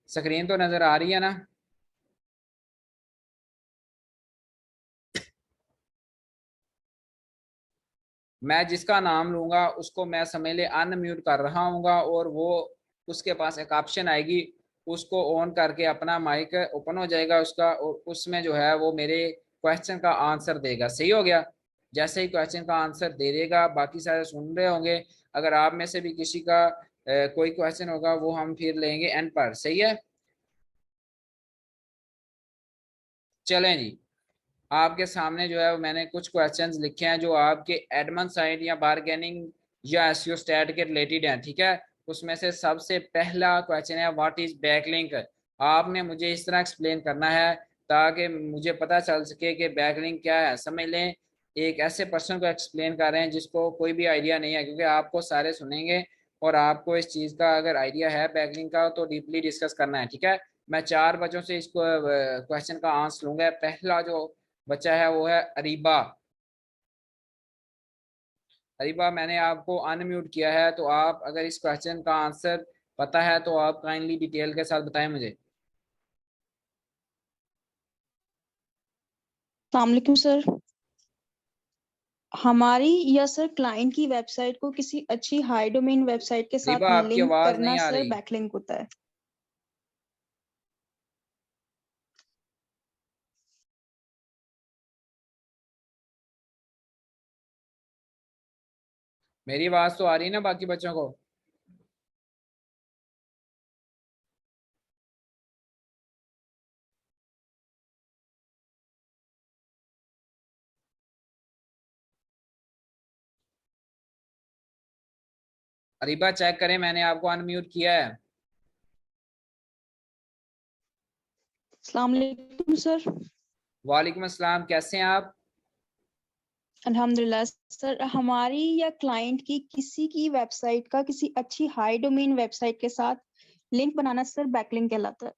स्क्रीन तो नज़र आ रही है ना। मैं जिसका नाम लूंगा उसको मैं समझ ले अनम्यूट कर रहा हूँगा और वो उसके पास एक ऑप्शन आएगी, उसको ऑन करके अपना माइक ओपन हो जाएगा उसका, और उसमें जो है वो मेरे क्वेश्चन का आंसर देगा। सही हो गया। जैसे ही क्वेश्चन का आंसर दे देगा बाकी सारे सुन रहे होंगे। अगर आप में से भी किसी का कोई क्वेश्चन होगा वो हम फिर लेंगे एंड पर, सही है। चलें जी, आपके सामने जो है मैंने कुछ क्वेश्चंस लिखे हैं जो आपके एडमन साइड या बारगेनिंग या एसईओ स्टैट के रिलेटेड हैं, ठीक है। उसमें से सबसे पहला क्वेश्चन है, व्हाट इज बैकलिंक। आपने मुझे इस तरह एक्सप्लेन करना है ताकि मुझे पता चल सके कि बैकलिंक क्या है। समझ लें, एक ऐसे पर्सन को एक्सप्लेन कर रहे हैं जिसको कोई भी आइडिया नहीं है, क्योंकि आपको सारे सुनेंगे और आपको इस चीज़ का अगर आइडिया है बैकलिंक का तो डीपली डिस्कस करना है, ठीक है। मैं 4 बच्चों से इसको क्वेश्चन का आंसर लूंगा। पहला जो बच्चा है वो है अरीबा। अरीबा, मैंने आपको अनम्यूट किया है, तो आप अगर इस क्वेश्चन का आंसर पता है तो आप काइंडली डिटेल के साथ बताएं मुझे। अस्सलाम वालेकुम सर। हमारी या सर क्लाइंट की वेबसाइट को किसी अच्छी हाई डोमेन वेबसाइट के अरीबा, साथ आपकी लिंक आवाज करना नहीं आ सर रही। बैकलिंक होता है। मेरी आवाज तो आ रही है ना बाकी बच्चों को? अरीबा चेक करें, मैंने आपको अनम्यूट किया है। अस्सलाम वालेकुम सर। वालेकुम अस्सलाम, कैसे हैं आप? अल्हम्दुलिल्लाह सर। हमारी या क्लाइंट की किसी की वेबसाइट का किसी अच्छी हाई डोमेन वेबसाइट के साथ लिंक बनाना सर बैकलिंक कहलाता है।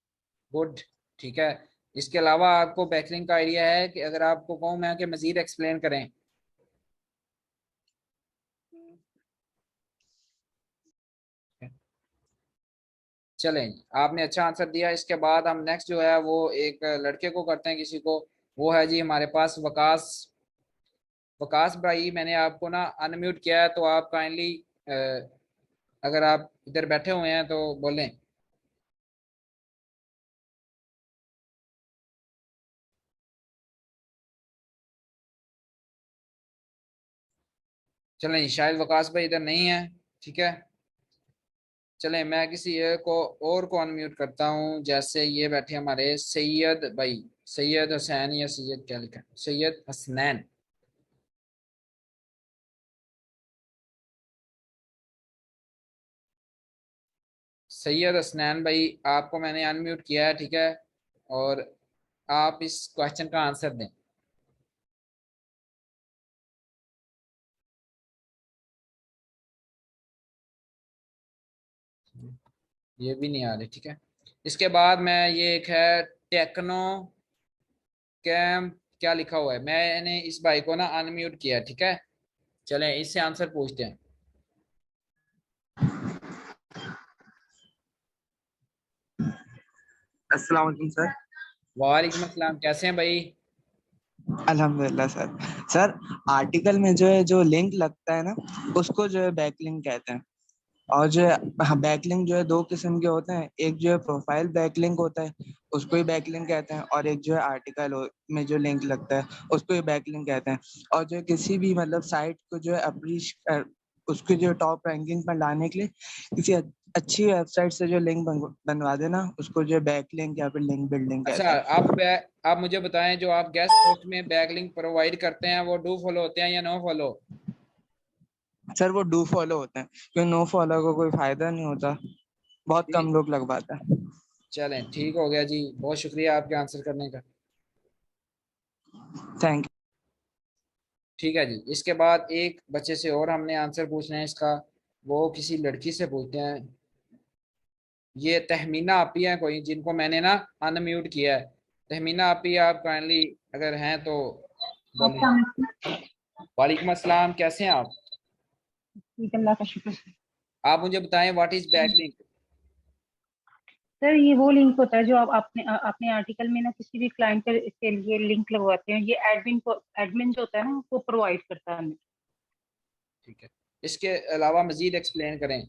गुड, ठीक है। इसके अलावा आपको बैकलिंक का आइडिया है कि अगर आपको कहूँ मैं कि मजीद एक्सप्लेन करें? चलें, आपने अच्छा आंसर दिया। इसके बाद हम नेक्स्ट जो है वो एक लड़के को करते हैं, किसी को। वो है जी हमारे पास वकास। वकास भाई, मैंने आपको ना अनम्यूट किया है, तो आप काइंडली अगर आप इधर बैठे हुए हैं तो बोलें। चलें, शायद वकास भाई इधर नहीं है, ठीक है। चलें, मैं किसी एक को और को अनम्यूट करता हूँ, जैसे ये बैठे हमारे सैयद भाई। सैयद हुसैन या सैयद क्या लिखा है? सैयद हसनैन। सैयद हसनैन भाई, आपको मैंने अनम्यूट किया है, ठीक है। और आप इस क्वेश्चन का आंसर दें। ये भी नहीं आ रही, ठीक है। इसके बाद मैं ये एक है टेक्नो कैम, क्या लिखा हुआ है, मैंने इस भाई को ना अनम्यूट किया है, ठीक है। चलें, इससे आंसर पूछते हैं। अस्सलाम वालेकुम सर। वालेकुम अस्सलाम, कैसे हैं भाई? अल्हम्दुलिल्लाह सर। सर, आर्टिकल में जो है जो लिंक लगता है ना, उसको जो है बैकलिंक कहते हैं। और जो है, हाँ, बैकलिंक जो है दो किस्म के होते हैं। एक जो है प्रोफाइल बैकलिंक होता है, उसको ही बैकलिंक कहते हैं। और एक जो है आर्टिकल में जो लिंक लगता है, उसको ही बैकलिंक कहते हैं। और जो है किसी भी मतलब साइट को जो है अपनी उसके जो टॉप रैंकिंग पर लाने के लिए किसी अच्छी वेबसाइट से जो लिंक बनवा देना, उसको जो है बैकलिंक या फिर लिंक बिल्डिंग अच्छा, कहते हैं। आप मुझे बताएं, जो आप गेस्ट पोस्ट में बैकलिंक प्रोवाइड करते हैं वो डू फॉलो होते हैं या नो फॉलो? सर, वो डू फॉलो होते हैं, क्योंकि नो फॉलो को कोई फायदा नहीं होता, बहुत ठीक। कम लोग लगवाते हैं। चलें, ठीक हो गया जी, बहुत शुक्रिया आपके आंसर करने का। थैंक ठीक है जी। इसके बाद एक बच्चे से और हमने आंसर पूछना है इसका। वो किसी लड़की से पूछते हैं। ये तहमीना आपी है कोई, जिनको मैंने ना अनम्यूट किया है। तहमीना आपी, आप काइंडली अगर हैं तो बोलें। अच्छा। वालेकुम अस्सलाम, कैसे हैं आप? ठीक, अल्लाह का शुक्र। आप मुझे बताएं व्हाट इज बैकलिंक। सर, ये वो लिंक होता है जो आप अपने आर्टिकल में ना किसी भी क्लाइंट के लिए लिंक लगवाते हैं। ये एडमिन जो होता है ना वो प्रोवाइड करता है हमें। ठीक है, इसके अलावा मजीद एक्सप्लेन करें।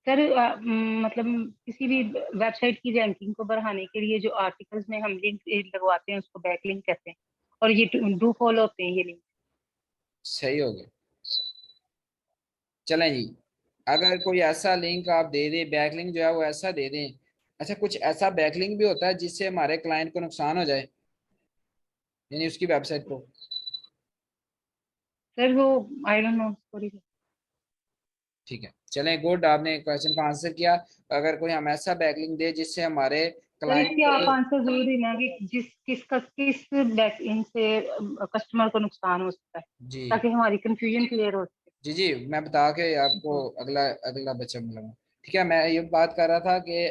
सर, मतलब किसी भी वेबसाइट की रैंकिंग को बढ़ाने के लिए जो आर्टिकल्स में हम लिंक लगवाते हैं उसको बैक लिंक कहते हैं। और ये डू फॉलो होते हैं ये लिंक। सही हो गया। चलें जी, अगर कोई ऐसा लिंक आप दे दें, बैकलिंक जो है वो ऐसा दे दें। अच्छा, कुछ ऐसा बैकलिंक भी होता है जिससे हमारे क्लाइंट को नुकसान हो जाए, यानी उसकी वेबसाइट को? सर वो आई डोंट नो, सॉरी। ठीक है, चलें, गुड, आपने क्वेश्चन का आंसर किया। अगर कोई हम ऐसा बैकलिंक दे जिससे हमारे सर, क्लाइंट इसके आप को। आंसर जरूर देना कि किस बैक लिंक से कस्टमर को नुकसान हो सकता है, जी, ताकि हमारी कंफ्यूजन क्लियर हो सके। जी जी, मैं बता के आपको अगला अगला बच्चा मिलूंगा। ठीक है, मैं ये बात कर रहा था कि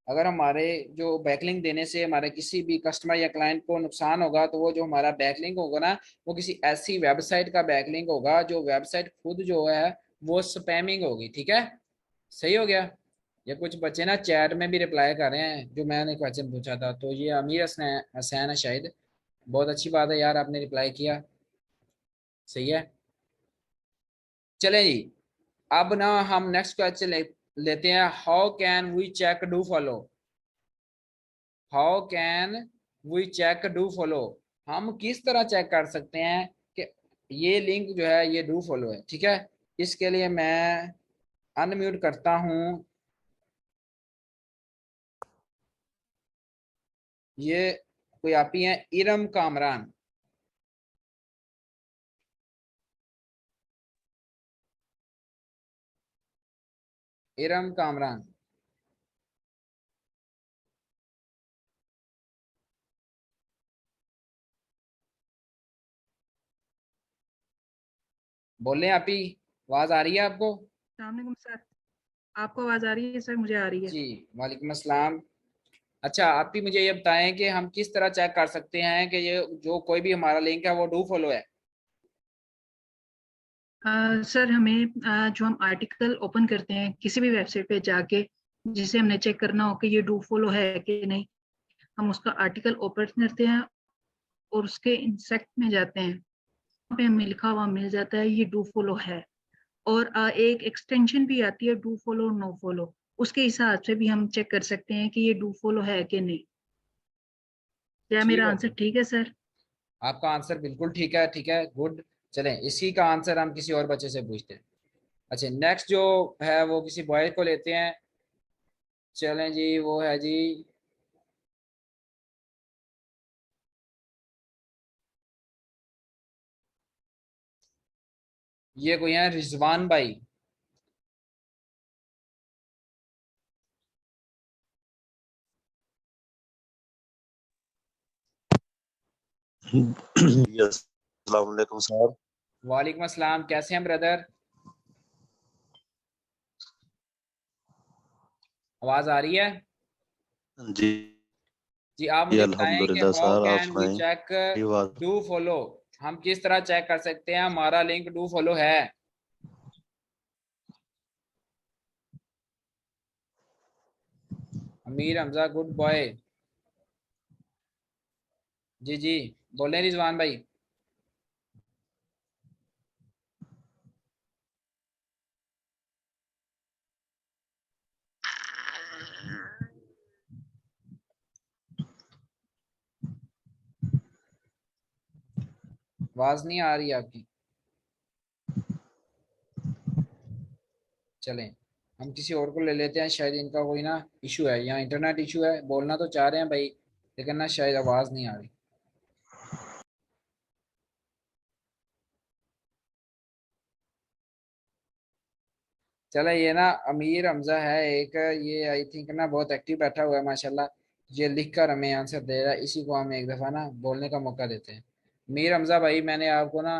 अगर हमारे जो बैकलिंक देने से हमारे किसी भी कस्टमर या क्लाइंट को नुकसान होगा, तो वो जो हमारा बैकलिंक होगा ना, वो किसी ऐसी वेबसाइट का बैकलिंक होगा जो वेबसाइट खुद जो है वो स्पैमिंग होगी। ठीक है, सही हो गया। ये कुछ बच्चे ना चैट में भी रिप्लाई कर रहे हैं जो मैंने क्वेश्चन पूछा था, तो ये अमीर हसनैन हसैन है शायद। बहुत अच्छी बात है यार, आपने रिप्लाई किया, सही है। चलें जी, अब ना हम नेक्स्ट क्वेश्चन लेते हैं। How can we check do follow? How can we check do follow? हम किस तरह चेक कर सकते हैं कि ये लिंक जो है ये डू फॉलो है? ठीक है, इसके लिए मैं अनम्यूट करता हूँ। ये कोई आप ही हैं, इरम कामरान। इरम कामरान, बोलें आप ही, आवाज आ रही है आपको? अस्सलामुअलैकुम सर, आपको आवाज आ रही है सर? मुझे आ रही है। जी, वालेकुम अस्सलाम। अच्छा, आप ही मुझे ये बताएं कि हम किस तरह चेक कर सकते हैं कि ये जो कोई भी हमारा लिंक है वो डू फॉलो है? सर हमें जो हम आर्टिकल ओपन करते हैं किसी भी वेबसाइट पे जाके, जिसे हमने चेक करना हो कि ये डू फॉलो है कि नहीं, हम उसका आर्टिकल ओपन करते हैं और उसके इंसेक्ट में जाते हैं। वहाँ पे हमें लिखा हुआ मिल जाता है ये डू फॉलो है। और एक एक्सटेंशन भी आती है डू फॉलो नो फॉलो, उसके हिसाब से भी हम चेक कर सकते हैं कि ये डू फॉलो है कि नहीं। क्या ठीक मेरा हो आंसर गया, ठीक है सर? आपका आंसर बिल्कुल ठीक है। ठीक है, गुड। चलें, इसी का आंसर हम किसी और बच्चे से पूछते हैं। अच्छा, नेक्स्ट जो है वो किसी बॉय को लेते हैं। चलें जी, वो है जी, ये कोई है रिजवान भाई। यस, अस्सलाम वालेकुम सर। वालेकुम अस्सलाम, कैसे हैं ब्रदर? आवाज आ रही है? जी जी, आप जी, मुझे बताएं कि अल्हम्दुलिल्लाह हाउ सर, आप कैन वी सुनाएं। चेक ये बात डू फॉलो? हम किस तरह चेक कर सकते हैं हमारा लिंक डू फॉलो है? Amir Hamza, good boy. जी जी, बोले रिजवान भाई। आवाज नहीं आ रही आपकी। चलें, हम किसी और को ले लेते हैं, शायद इनका कोई ना इशू है या इंटरनेट इशू है। बोलना तो चाह रहे हैं भाई, लेकिन ना शायद आवाज नहीं आ रही। चले, ये ना अमीर हमजा है एक, ये आई थिंक ना बहुत एक्टिव बैठा हुआ है माशाल्लाह। ये लिख कर हमें आंसर दे रहा है, इसी को हम एक दफा ना बोलने का मौका देते हैं। अमीर हमजा भाई, मैंने आपको ना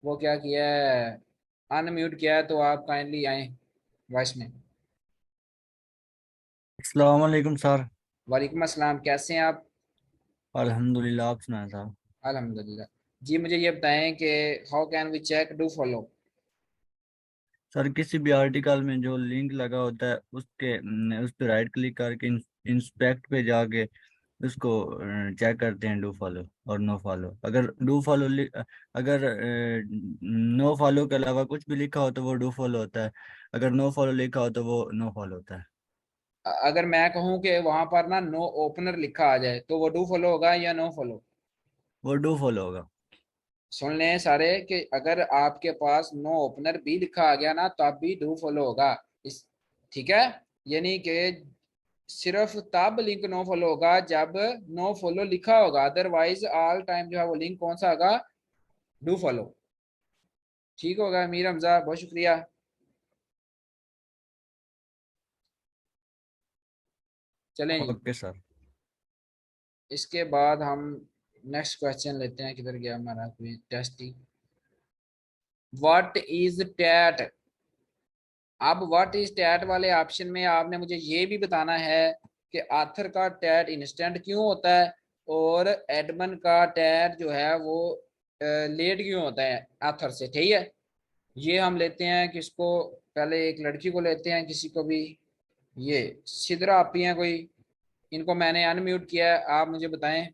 वो क्या किया है, अनम्यूट किया है, तो आप काइंडली आए वॉइस में। अस्सलाम वालेकुम सर। वालेकुम अस्सलाम, कैसे हैं आप? अल्हम्दुलिल्लाह, आप सुनाए साहब? अल्हम्दुलिल्लाह। जी, मुझे ये बताएं कि how can we check do follow? Sir किसी भी आर्टिकल में जो लिंक लगा होता है उसके उस पर राइट क्लिक करके इंस्पेक्ट पे जाके उसको चेक करते हैं डू फॉलो और नो फॉलो। अगर डू फॉलो अगर नो फॉलो के अलावा कुछ भी लिखा हो तो वो डू फॉलो होता है, अगर नो फॉलो लिखा हो तो वो नो फॉलो होता है। अगर मैं कहूँ कि वहां पर ना नो ओपनर लिखा आ जाए, तो वो डू फॉलो होगा या नो फॉलो? वो डू फॉलो होगा। सुन लें सारे कि अगर आपके पास नो ओपनर भी लिखा आ गया ना, तो आप भी डू फॉलो होगा। इस ठीक है, यानी कि सिर्फ तब लिंक नो फॉलो होगा जब नो फॉलो लिखा होगा, अदरवाइज ऑल टाइम जो है वो लिंक कौन सा होगा? Do follow. ठीक होगा मीर हमजा, बहुत शुक्रिया। चलें जी, ओके सर। इसके बाद हम नेक्स्ट क्वेश्चन लेते हैं। किधर गया हमारा कोई टेस्ट ही? What is TAT. अब व्हाट इज टैट वाले ऑप्शन में आपने मुझे ये भी बताना है कि आथर का टैट इंस्टेंट क्यों होता है और एडमन का टैट जो है वो लेट क्यों होता है आथर से, ठीक है। ये हम लेते हैं किसको, पहले एक लड़की को लेते हैं, किसी को भी, ये सिद्रा आपी हैं कोई, इनको मैंने अनम्यूट किया है, आप मुझे बताएं।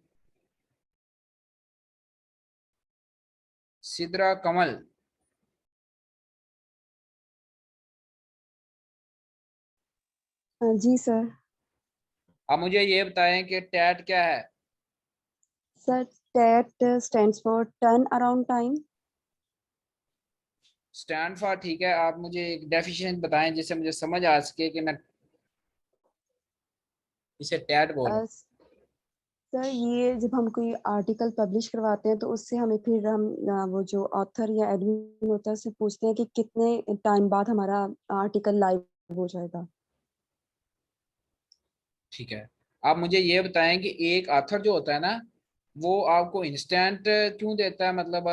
सिद्रा कमल। जी सर। आप मुझे ये बताएं कि टैट क्या है। Sir TAT stands for turn around time. Stand for, ठीक है। आप मुझे एक डेफिनेशन बताएं जिससे मुझे समझ आ सके कि मैं इसे टैट बोलूं। सर ये जब हम कोई आर्टिकल पब्लिश करवाते हैं तो उससे हमें फिर हम वो जो ऑथर या एडमिन होता है उससे पूछते हैं कि कितने टाइम बाद हमारा आर्टिकल लाइव हो जाएगा। ठीक है, आप मुझे ये बताएं कि एक ऑथर जो होता है ना वो आपको इंस्टेंट क्यों देता है, मतलब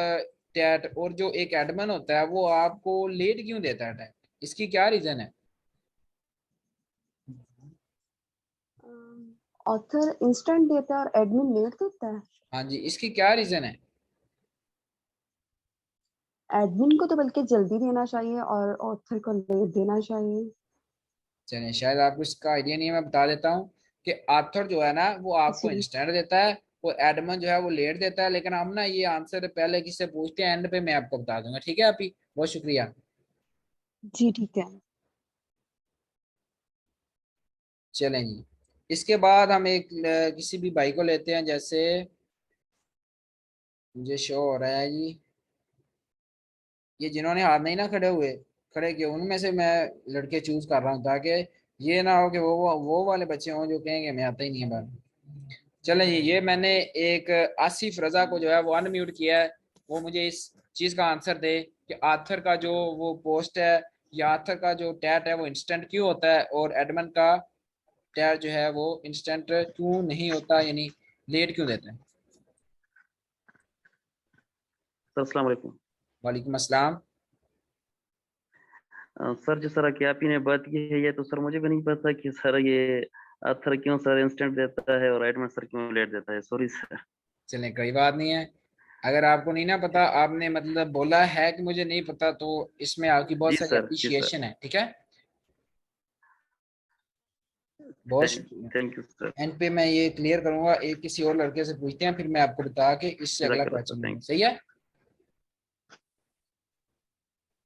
टैट, और जो एक एडमिन होता है वो आपको लेट क्यों देता है टैट, इसकी क्या रीजन है। ऑथर इंस्टेंट देता है और एडमिन लेट देता है। हाँ जी, इसकी क्या रीजन है। एडमिन को तो बल्कि जल्दी देना चाहिए और ऑथर को लेट देना चाहिए। चलिए, शायद आपको इसका आइडिया नहीं है, मैं बता देता हूँ कि ऑथर जो है ना वो आपको जी इंस्टेंट देता है और एडमन जो है वो लेट देता है, लेकिन हम ना ये आंसर पहले किससे पूछते हैं, एंड पे मैं आपको बता दूंगा, ठीक है आप ही। बहुत शुक्रिया। जी ठीक है। चलें जी, इसके बाद हम एक किसी भी भाई को लेते हैं, जैसे मुझे शो हो रहा है जी, ये जिन्होंने हाथ नहीं ना खड़े किए उनमें से मैं लड़के चूज कर रहा हूँ, ताकि ये ना हो कि वो वाले बच्चे हों जो कहेंगे मैं आता ही नहीं है बात। चलें जी, ये मैंने एक आसिफ रजा को जो है वो अनम्यूट किया है, वो मुझे इस चीज का आंसर दे कि आथर का जो वो पोस्ट है या आथर का जो टैट है वो इंस्टेंट क्यों होता है और एडमन का टैट जो है वो इंस्टेंट क्यों नहीं होता, यानी लेट क्यों देते हैं। सर अस्सलाम वालेकुम। वालेकुम अस्सलाम। सर जिस तरह की आप ही ने बात की है ये तो सर मुझे भी नहीं पता कि सर ये अथर क्यों सर इंस्टेंट देता है और एडमिन सर क्यों लेट देता है, सॉरी सर। चलें, कोई बात नहीं है। अगर आपको नहीं ना पता, आपने मतलब बोला है कि मुझे नहीं पता, तो इसमें आपकी बहुत जी सारी सर, जी सर। अप्रिशिएशन है, ठीक है। बहुत शुक्रिया। Thank you sir. एंड पे मैं ये क्लियर करूंगा, एक किसी और लड़के से पूछते हैं, फिर मैं आपको बता के इससे अगला जज़ाकल्लाह सर, क्वेश्चन लूंगा, थैंक सही है।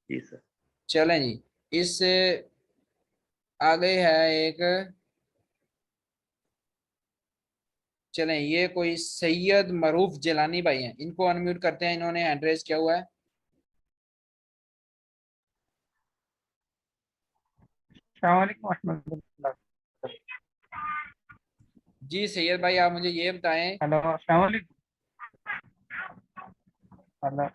जी सर। चलें जी, इससे आगे है एक, चलें ये कोई सैयद मरूफ जिलानी भाई हैं, इनको अनम्यूट करते हैं, इन्होंने हैंड रेज किया हुआ है। अस्सलाम वालेकुम रहमतुल्लाह। जी सैयद भाई, आप मुझे ये बताएं हेलो अस्सलाम वालेकुम। हेलो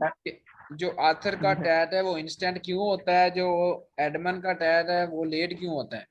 कि जो आथर का टैट है वो इंस्टेंट क्यों होता है, जो एडमन का टैट है वो लेट क्यों होता है।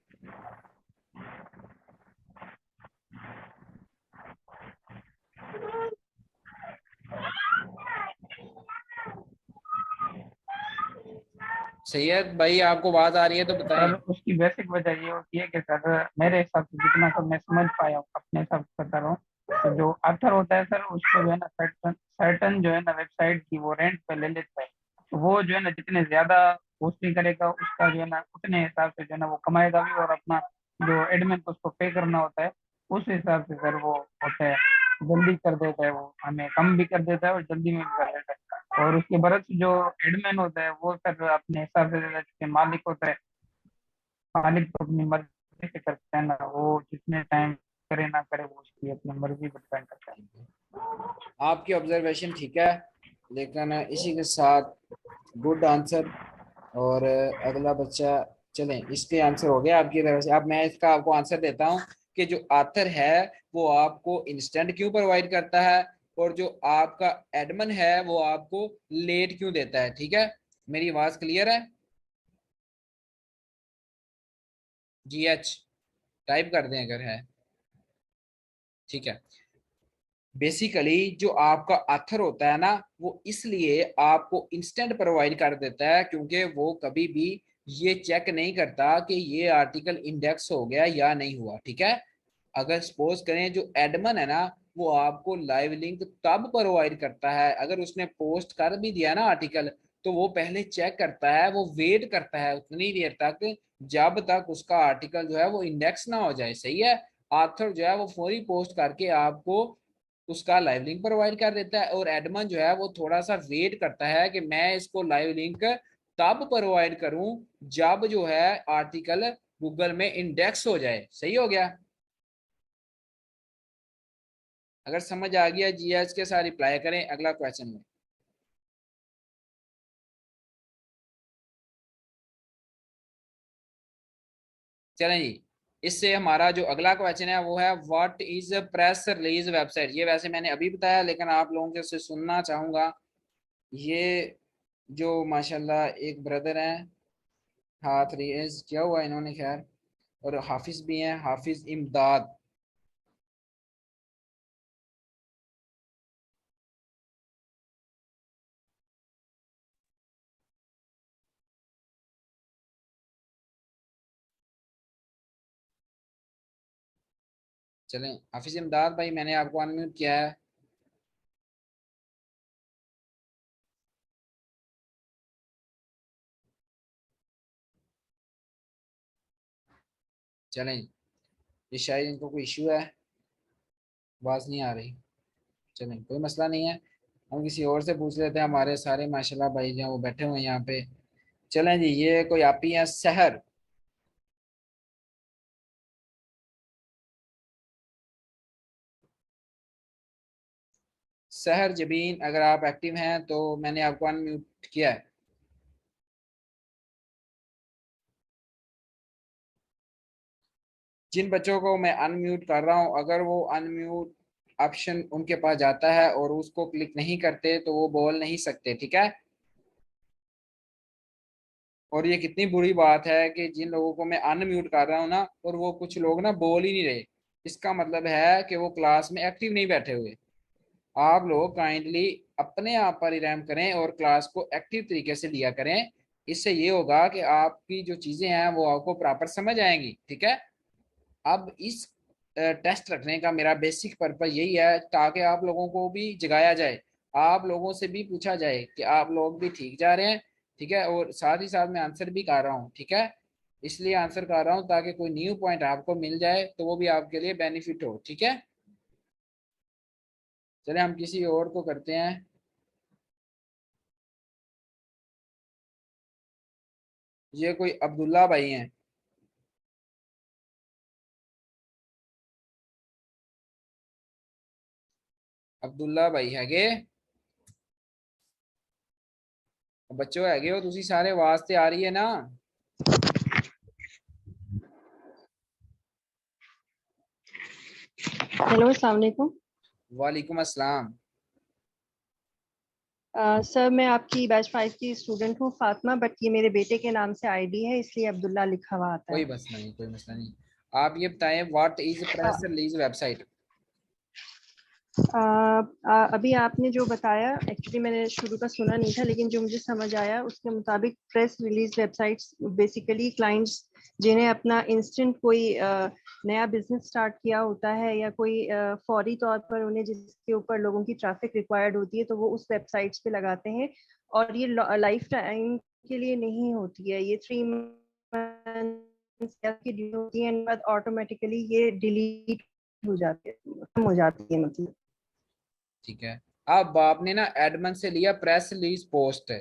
सैयद भाई आपको आवाज आ रही है तो बताएं। सर उसकी बेसिक वजह ये होती है कि सर मेरे हिसाब से जितना सब मैं समझ पाया हूँ अपने हिसाब से बता रहा हूँ, तो जो आथर होता है सर उसको जो है ना सर्टन सर्टन जो है ना वेबसाइट की वो रेंट पे ले लेता है। तो वो जो है ना जितने ज्यादा पोस्टिंग करेगा उसका जो है ना उतने हिसाब से जो है ना वो कमाएगा भी, और अपना जो एडमिन को उसको पे करना होता है उस हिसाब से सर वो होता है, जल्दी कर देता है, वो हमें कम भी कर देता है और जल्दी में भी कर देता है। और उसके बरस जो एडमिन होता है वो सर अपने हिसाब से देता है, क्योंकि मालिक होता है, मालिक तो अपनी मर्जी से करता है ना, वो जितने टाइम करे ना करे वो उसकी अपनी मर्जी पर डिपेंड करता है। आपकी ऑब्जर्वेशन ठीक है, लेकिन इसी के साथ गुड आंसर। और अगला बच्चा, चलें इसके आंसर हो गया आपकी तरफ से। अब मैं इसका आपको आंसर देता हूँ कि जो आथर है वो आपको इंस्टेंट क्यों प्रोवाइड करता है और जो आपका एडमन है वो आपको लेट क्यों देता है, ठीक है। मेरी आवाज क्लियर है। जी एच टाइप कर दें अगर है, ठीक है। बेसिकली जो आपका ऑथर होता है ना, वो इसलिए आपको इंस्टेंट प्रोवाइड कर देता है क्योंकि वो कभी भी ये चेक नहीं करता कि ये आर्टिकल इंडेक्स हो गया या नहीं हुआ। ठीक है, अगर सपोज करें जो एडमन है ना, वो आपको लाइव लिंक तब प्रोवाइड करता है अगर उसने पोस्ट कर भी दिया ना आर्टिकल, तो वो पहले चेक करता है, वो वेट करता है उतनी देर तक जब तक उसका आर्टिकल जो है वो इंडेक्स ना हो जाए। सही है, ऑथर जो है वो फौरी पोस्ट करके आपको उसका लाइव लिंक प्रोवाइड कर देता है, और एडमन जो है वो थोड़ा सा वेट करता है कि मैं इसको लाइव लिंक तब प्रोवाइड करूं जब जो है आर्टिकल गूगल में इंडेक्स हो जाए। सही हो गया? अगर समझ आ गया जीएस के साथ रिप्लाई करें, अगला क्वेश्चन में। चलें जी, इससे हमारा जो अगला क्वेश्चन है वो है what is press release website. ये वैसे मैंने अभी बताया लेकिन आप लोगों से सुनना चाहूंगा। ये जो माशाल्लाह एक ब्रदर हैं, हाथ रेज किया हुआ इन्होंने, खैर, और हाफिज भी हैं, हाफिज इमदाद। चलें हाफिज इमदाद भाई, मैंने आपको अनम्यूट किया है। चलें, ये शायद इनको कोई इशू है, आवाज़ नहीं आ रही। चलें कोई मसला नहीं है, हम किसी और से पूछ लेते हैं। हमारे सारे माशाल्लाह भाई जो हैं वो बैठे हुए हैं यहाँ पे। चलें जी, ये कोई आप ही हैं सहर। सहर जबीन, अगर आप एक्टिव हैं तो मैंने आपको अनम्यूट किया है। जिन बच्चों को मैं अनम्यूट कर रहा हूँ, अगर वो अनम्यूट ऑप्शन उनके पास जाता है और उसको क्लिक नहीं करते तो वो बोल नहीं सकते। ठीक है, और ये कितनी बुरी बात है कि जिन लोगों को मैं अनम्यूट कर रहा हूँ ना, और वो कुछ लोग ना बोल ही नहीं रहे, इसका मतलब है कि वो क्लास में एक्टिव नहीं बैठे हुए। आप लोग काइंडली अपने आप पर ही रहम करें और क्लास को एक्टिव तरीके से लिया करें। इससे ये होगा कि आपकी जो चीज़ें हैं वो आपको प्रॉपर समझ आएंगी। ठीक है, अब इस टेस्ट रखने का मेरा बेसिक पर्पज यही है ताकि आप लोगों को भी जगाया जाए, आप लोगों से भी पूछा जाए कि आप लोग भी ठीक जा रहे हैं। ठीक है, और साथ ही साथ मैं आंसर भी कर रहा हूँ। ठीक है, इसलिए आंसर कर रहा हूँ ताकि कोई न्यू पॉइंट आपको मिल जाए तो वो भी आपके लिए बेनिफिट हो। ठीक है, चले हम किसी और को करते हैं। ये कोई अब्दुल्ला भाई हैं। अब्दुल्ला भाई हैगे? बच्चों हैगे हो तुसी सारे, वास्ते आ रही है ना? हेलो, अस्सलाम वालेकुम। वालेकुम अस्सलाम। सर, मैं आपकी बैच 5 की स्टूडेंट हूँ, फातिमा, बट ये मेरे बेटे के नाम से आईडी है इसलिए अब्दुल्ला लिखा हुआ आता कोई है। मसला नहीं, कोई मसला नहीं। आप ये बताएं what is press release website. अभी आपने जो बताया, एक्चुअली मैंने शुरू का सुना नहीं था, लेकिन जो मुझे समझ आया उसके मुताबिक press release websites basically clients जिन्हें अपना इंस्टेंट कोई नया बिजनेस स्टार्ट किया होता है या कोई फौरी तौर पर उन्हें जिसके ऊपर लोगों की ट्रैफिक रिक्वायर्ड होती है तो वो उस वेबसाइट्स पे लगाते हैं, और ये लाइफ टाइम के लिए नहीं होती है, ये 3 मंथ्स की ड्यू होती है, बाद ऑटोमेटिकली ये डिलीट हो जाती है, खत्म हो जाती है मतलब। ठीक है, अब आपने ना एडमन से लिया प्रेस रिलीज पोस्ट,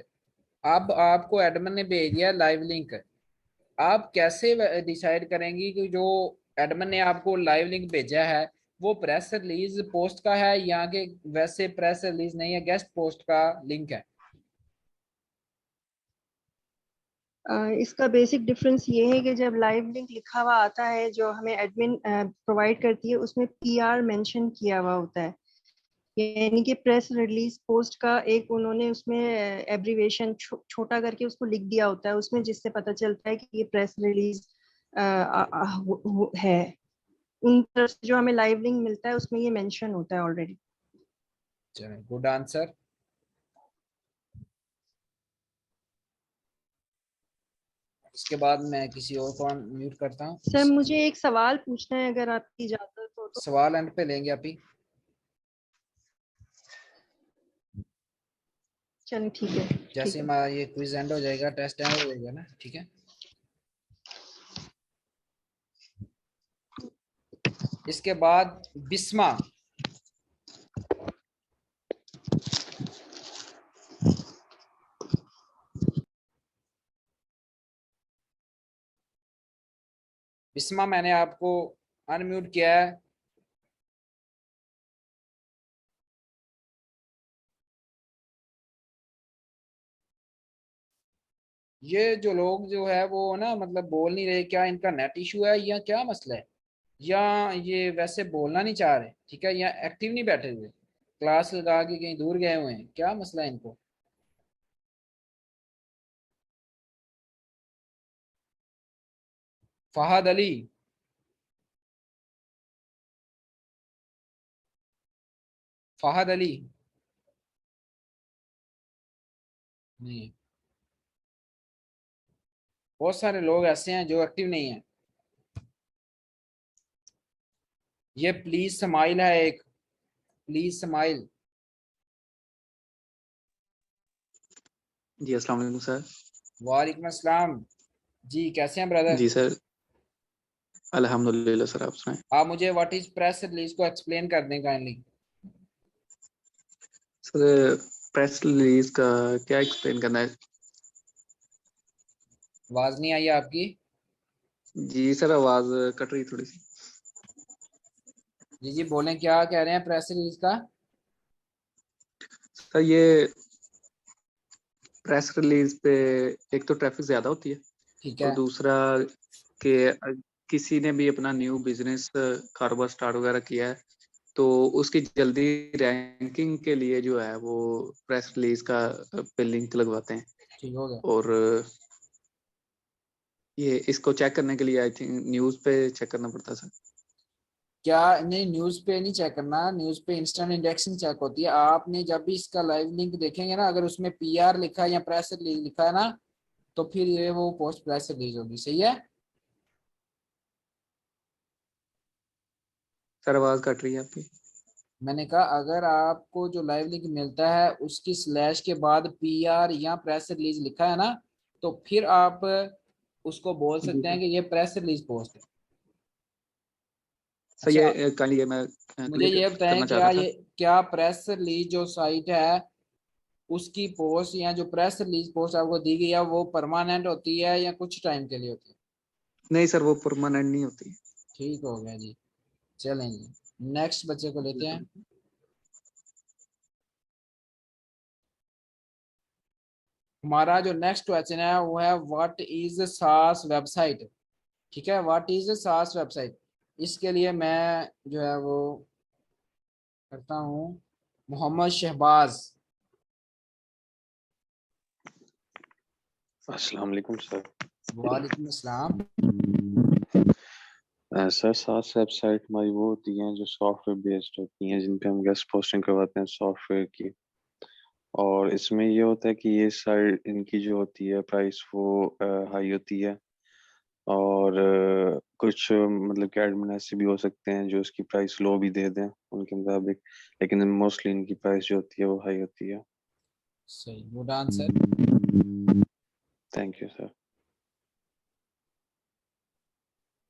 अब आपको एडमन ने भेज दिया लाइव लिंक। आप कैसे डिसाइड करेंगी कि जो एडमन ने आपको लाइव लिंक भेजा है वो प्रेस रिलीज पोस्ट का है या कि वैसे प्रेस रिलीज नहीं है, गेस्ट पोस्ट का लिंक है? इसका बेसिक डिफरेंस ये है कि जब लाइव लिंक लिखा हुआ आता है जो हमें एडमिन प्रोवाइड करती है, उसमें पीआर मेंशन किया हुआ होता है, यानी कि प्रेस रिलीज पोस्ट का एक उन्होंने उसमें एब्रीवेशन छोटा करके उसको लिख दिया होता है उसमें, जिससे पता चलता है कि ये प्रेस रिलीज है। उन तरफ से जो हमें लाइव लिंक मिलता है उसमें ये मेंशन होता है ऑलरेडी। चलो गुड आंसर। इसके बाद मैं किसी और को म्यूट करता हूँ। सर मुझे एक सवाल पूछना है अगर आपकी इजाजत हो तो। सवाल एंड पे लेंगे आप ही। चलो ठीक है। जैसे हमारा ये क्विज एंड हो जाएगा, टेस्ट एंड हो जाएगा ना, ठीक है। इसके बाद बिस्मा। बिस्मा मैंने आपको अनम्यूट किया है। ये जो लोग जो है वो ना मतलब बोल नहीं रहे, क्या इनका नेट इशू है या क्या मसला है, या ये वैसे बोलना नहीं चाह रहे, ठीक है, या एक्टिव नहीं बैठे हुए, क्लास लगा के कहीं दूर गए हुए हैं, क्या मसला है इनको। फहद अली। फहद अली नहीं। बहुत सारे लोग ऐसे हैं जो एक्टिव नहीं है। ये प्लीज स्माइल है एक, प्लीज स्माइल। जी अस्सलाम वालेकुम सर। वालेकुम अस्सलाम जी, कैसे हैं ब्रदर। जी सर अल्हम्दुलिल्लाह सर, आप सुनाएं। आप मुझे व्हाट इज प्रेस रिलीज को एक्सप्लेन कर दें काइंडली। सर प्रेस रिलीज का क्या एक्सप्लेन करना है। आवाज नहीं आई आपकी। जी सर आवाज कट रही थोड़ी सी। जी जी बोलें, क्या कह रहे हैं प्रेस रिलीज का। सर ये प्रेस रिलीज पे एक तो ट्रैफिक ज्यादा होती है, ठीक और है। दूसरा कि किसी ने भी अपना न्यू बिजनेस कारोबार स्टार्ट वगैरह किया है तो उसकी जल्दी रैंकिंग के लिए जो है वो प्रेस रिलीज का पे लिंक लगवाते हैं। ठीक हो गया। और ये इसको चेक करने के लिए आई थिंक न्यूज पे चेक करना पड़ता है सर। क्या नहीं, न्यूज पे नहीं चेक करना, न्यूज पे इंस्टेंट इंडेक्सिंग चेक होती है। आपने जब भी इसका लाइव लिंक देखेंगे ना, अगर उसमें पीआर लिखा है या प्रेस रिलीज लिखा है ना, तो फिर ये वो पोस्ट प्रेस रिलीज होगी, सही है। सर आवाज कट रही है आपकी। मैंने कहा अगर आपको जो लाइव लिंक मिलता है उसकी स्लैश के बाद पीआर या प्रेस रिलीज लिखा है ना, तो फिर आप उसको बोल जी सकते हैं कि ये प्रेस रिलीज पोस्ट है। सर अच्छा ये कल ये मैं मुझे क्लिक ये बताएं, करना चाह क्या रहा था। ये क्या प्रेस रिलीज जो साइट है उसकी पोस्ट या जो प्रेस रिलीज पोस्ट आपको दी गई है वो परमानेंट होती है या कुछ टाइम के लिए होती है। नहीं सर वो परमानेंट नहीं होती। ठीक हो गया जी। चलें जी, नेक्स्ट बच्चे को लेते हैं। हमारा जो नेक्स्ट क्वेश्चन है वो है व्हाट इज सास वेबसाइट। ठीक है, व्हाट इज सास वेबसाइट। इसके लिए मैं जो है वो करता हूँ मोहम्मद शहबाज। अस्सलाम वालेकुम सर। वालेकुम अस्सलाम। सर सास वेबसाइट हमारी वो होती हैं जो सॉफ्टवेयर बेस्ड होती हैं, जिन पे हम गेस्ट पोस्टिंग करवाते हैं सॉफ्टवेयर की। और इसमें ये होता है कि ये साइट इनकी जो होती है प्राइस वो हाई होती है, और कुछ मतलब कि एडमिन ऐसे भी हो सकते हैं जो इसकी प्राइस लो भी दे दें उनके मुताबिक, लेकिन मोस्टली इनकी प्राइस जो होती है वो हाई होती है। सही, good answer. Thank you sir.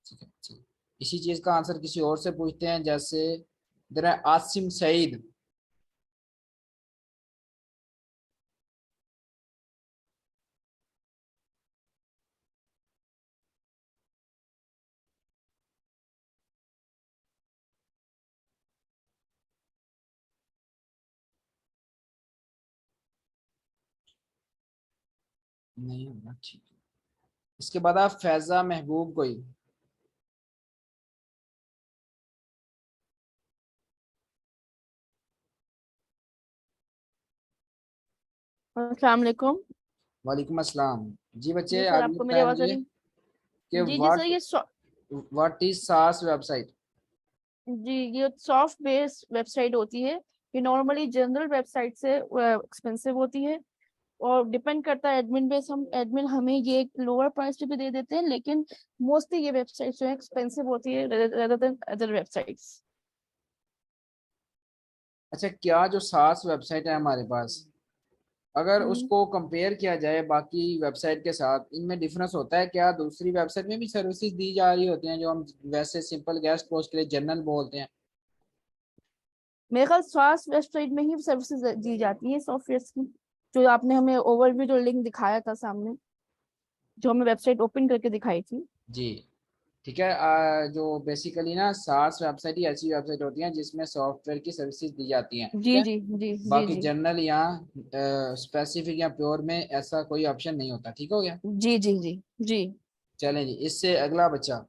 ठीक है, ठीक। इसी चीज का आंसर किसी और से पूछते हैं, जैसे इधर है आसिम सईद। नहीं होगा, ठीक है। इसके बाद आप फैजा महबूब कोई। अस्सलाम वालेकुम। वालेकुम अस्सलाम। जी बच्चे जी सर, आगे आपको मेरी बताएं आवाज़ आ मुझे रही कि है? जी जी सर, व्हाट इज सास वेबसाइट। जी ये सॉफ्ट बेस्ड वेबसाइट होती है ये नॉर्मली जनरल वेबसाइट से एक्सपेंसिव होती है, और डिपेंड करता है एडमिन पे। हम एडमिन हमें ये लोअर प्राइस पे भी दे देते हैं, लेकिन मोस्टली ये वेबसाइट जो है एक्सपेंसिव होती है रेदर देन अदर वेबसाइट्स। अच्छा, क्या जो सास वेबसाइट है हमारे पास, अगर उसको कंपेयर किया जाए बाकी वेबसाइट के साथ, इनमें डिफरेंस होता है क्या? दूसरी वेबसाइट में भी सर्विसेज दी जा रही होती हैं जो हम वैसे सिंपल गेस्ट पोस्ट के लिए जनरल बोलते हैं? मेरे ख्याल स्वास वेबसाइट में ही सर्विसेज दी जाती है सॉफ्टवेयर की, जो आपने हमें ओवरव्यू जो लिंक दिखाया था सामने, जो हमें वेबसाइट ओपन करके दिखाई थी। जी ठीक है। जो बेसिकली ना सास वेबसाइट ही ऐसी वेबसाइट होती हैं जिसमें सॉफ्टवेयर की सर्विसेज दी जाती हैं, ठीक जी है। जी जी जी बाकी जी जनरल या स्पेसिफिक या प्योर में ऐसा कोई ऑप्शन नहीं होता। ठीक हो गया। जी जी जी जी। चलें जी, इससे अगला बच्चा,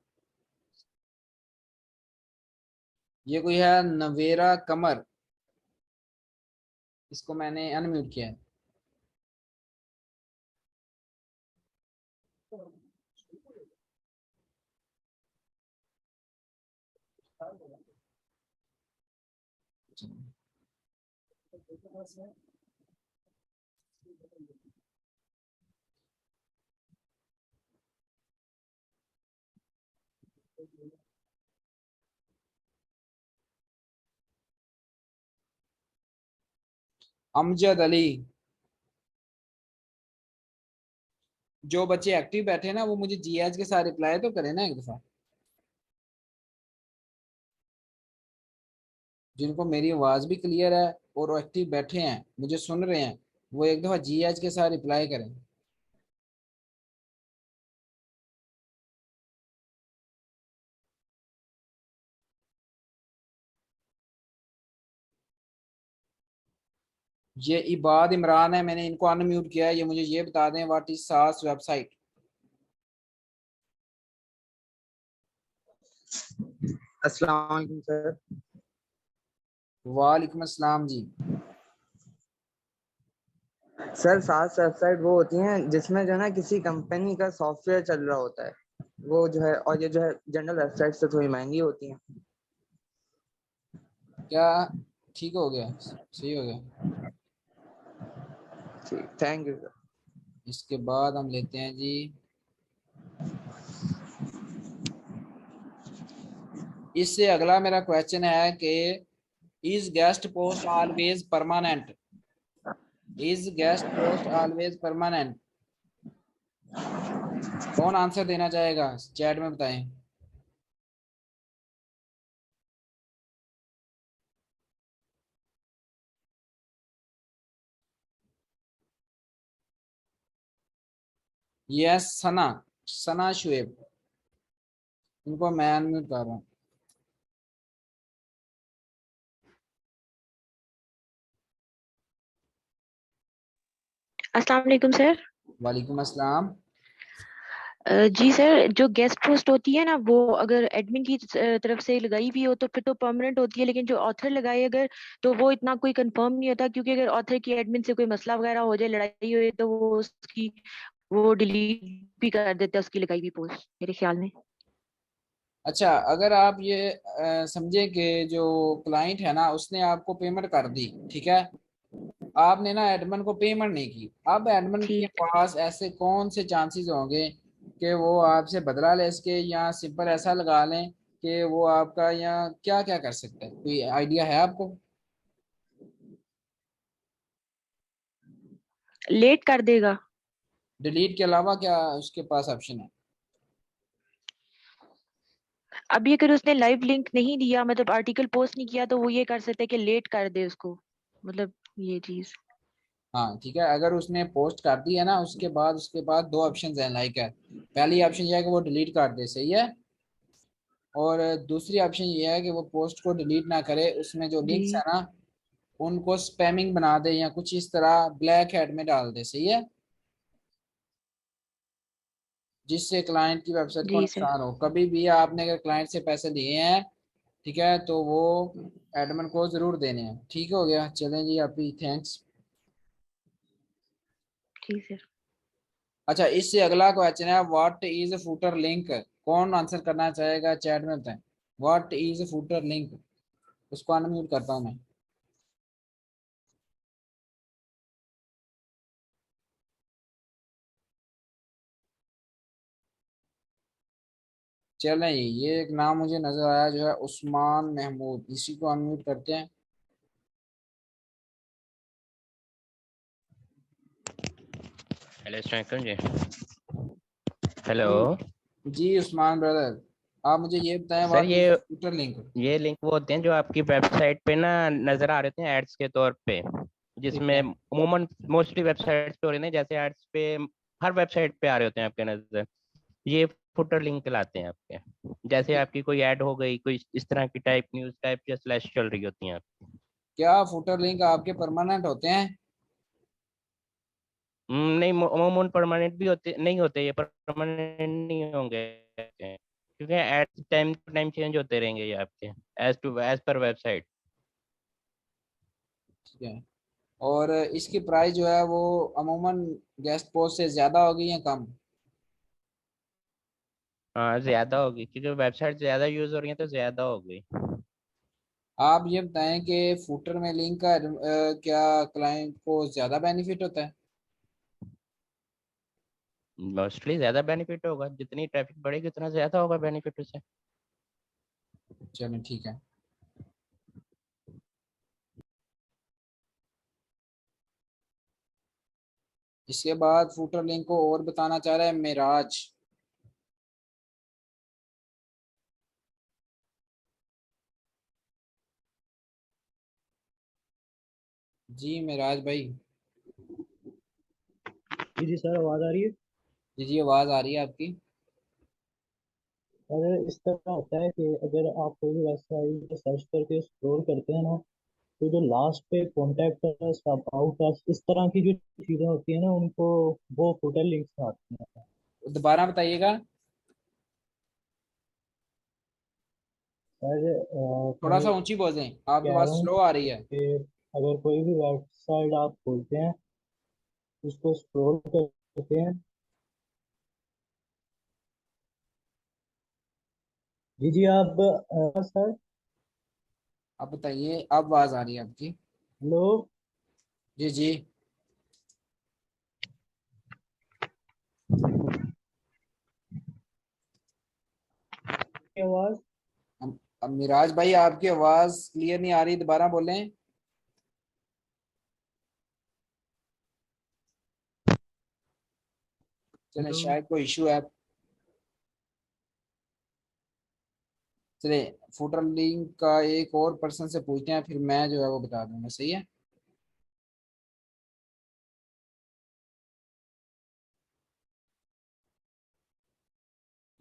ये कोई है नवेरा कमर, इसको मैंने अनम्यूट किया है। अमजद अली, जो बच्चे एक्टिव बैठे हैं ना वो मुझे जीएच के साथ रिप्लाई तो करें ना एक दफा। जिनको मेरी आवाज भी क्लियर है और वो एक्टिव बैठे हैं मुझे सुन रहे हैं, वो एक दफा जीएच के साथ रिप्लाई करें। ये इबाद इमरान है, मैंने इनको अनम्यूट किया है। ये मुझे ये बता दें व्हाट इज सास वेबसाइट। अस्सलाम वालेकुम सर। वालेकुम अस्सलाम जी। सर सास वेबसाइट वो होती हैं जिसमें जो है ना किसी कंपनी का सॉफ्टवेयर चल रहा होता है, वो जो है, और ये जो है जनरल वेबसाइट से थोड़ी महंगी होती हैं। क्या ठीक हो गया? सही हो गया। ठीक, थैंक यू सर। इसके बाद हम लेते हैं जी, इससे अगला मेरा क्वेश्चन है कि is guest post always permanent? Is guest post always permanent? कौन आंसर देना चाहेगा चैट में बताएं। यस सना, सना शुएब, इनको मैं अनम्यूट कर रहा हूँ। अस्सलाम वालेकुम सर। वालेकुम अस्सलाम। जी सर, जो गेस्ट पोस्ट होती है ना, वो अगर एडमिन की तरफ से लगाई भी हो तो फिर तो परमानेंट होती है, लेकिन जो ऑथर लगाए अगर, तो वो इतना कोई कंफर्म नहीं होता, क्योंकि अगर ऑथर की एडमिन से कोई मसला वगैरह हो जाए, लड़ाई हो तो वो उसकी वो डिलीट भी कर देते हैं उसकी लगाई हुई पोस्ट, मेरे ख्याल में। अच्छा, अगर आप ये समझे कि जो क्लाइंट है ना उसने आपको पेमेंट कर दी, ठीक है, आपने ना एडमिन को पेमेंट नहीं की, अब एडमिन के ठीक। पास ऐसे कौन से चांसेस होंगे कि वो आपसे बदला ले सके, या सिंपल ऐसा लगा लें कि वो आपका, या क्या क्या कर सकते हैं? कोई आइडिया है आपको? लेट कर देगा। डिलीट के अलावा क्या उसके पास ऑप्शन है? अभी अगर उसने लाइव लिंक नहीं दिया, मतलब आर्टिकल पोस्ट नहीं किया, तो वो ये कर सकते हैं कि लेट कर दे उसको, मतलब ये चीज। हाँ ठीक है, अगर उसने पोस्ट कर दी है ना उसके बाद उसके बाद दो ऑप्शन हैं, लाइक है, पहली ऑप्शन ये है कि वो डिलीट कर दे, सही है, और दूसरी ऑप्शन ये है कि वो पोस्ट को डिलीट ना करे, उसमें जो लिंक्स है जी ना उनको स्पैमिंग बना दे या कुछ इस तरह ब्लैक हेड में डाल दे, सही है, जिससे क्लाइंट की वेबसाइट को जी सर। नुकसान हो। कभी भी आपने अगर क्लाइंट से पैसे लिए हैं, ठीक है, तो वो एडमिन को जरूर देने हैं। ठीक हो गया, चलें जी, आपकी थैंक्स। ठीक सर। अच्छा, इससे अगला क्वेश्चन है व्हाट इज फुटर लिंक? कौन आंसर करना चाहेगा चैट में बताएं। What is footer link? उसको अनम्यूट करता हूं मैं। चलें, ये एक नाम मुझे नजर आया जो है उस्मान महमूद, इसी को अनम्यूट करते हैं। हेलो अस्सलाम वालेकुम जी। हेलो जी उस्मान ब्रदर, आप मुझे ये बताएं sir, what is footer link. ये लिंक वो होते हैं जो आपकी वेबसाइट पे ना नजर आ रहे होते हैं एड्स के तौर पे, ठीक जिसमें है। अमूमन मोस्टली वेबसाइट्स पे हो रहे हैं, जैसे एड्स पे हर वेबसाइट पे आ रहे होते हैं आपके नजर, ये फुटर लिंक कहलाते हैं आपके। जैसे आपकी कोई ऐड हो गई, कोई इस तरह की टाइप न्यूज टाइप या स्लैश चल रही होती हैं आपकी। क्या फुटर लिंक आपके परमानेंट होते हैं? नहीं, अमूमन परमानेंट भी होते नहीं होते, ये परमानेंट नहीं होंगे क्योंकि ad time to time change होते रहेंगे ये आपके, एज पर वेबसाइट। ठीक है। और इसकी प्राइस जो है वो अमूमन गेस्ट पोस्ट से ज्यादा होगी या कम? हाँ, ज्यादा होगी क्योंकि वेबसाइट ज्यादा यूज हो रही है तो ज्यादा होगी। आप ये बताएं कि फुटर में लिंक का क्या क्लाइंट को ज्यादा बेनिफिट होता है? मोस्टली ज्यादा बेनिफिट होगा, जितनी ट्रैफिक बढ़ेगी उतना ज्यादा होगा बेनिफिट उसे। चलो ठीक है। इसके बाद फुटर लिंक को और बताना चाह रहा है मिराज। जी मिराज भाई। जी सर, आवाज़ आ रही है। जी आवाज आ रही है आपकी। अगर इस तरह होता है कि अगर आप कोई भी वेबसाइट पे सर्च करके स्क्रॉल करते हैं ना, तो जो लास्ट पे कॉन्टैक्ट अस, अबाउट अस, इस तरह की जो चीज़ें होती हैं ना, उनको वो फुटर लिंक्स में आती हैं। दोबारा बताइएगा। सर थोड़ा मैं सा ऊंची बोलें, आपकी कह आवाज रहा हूँ स्लो आ रही है। कि अगर कोई भी वेबसाइट आप खोलते हैं, उसको स्क्रॉल करते हैं। जी जी, आप सर। आप बताइए, अब आवाज आ रही है आपकी। हेलो। जी जी। आवाज़। अब मिराज भाई आपकी आवाज क्लियर नहीं आ रही, दोबारा बोलें। चले, हेलो। शायद कोई इशू है। चले, फुटर लिंक का एक और पर्सन से पूछते हैं, फिर मैं जो है वो बता दूंगा। सही है।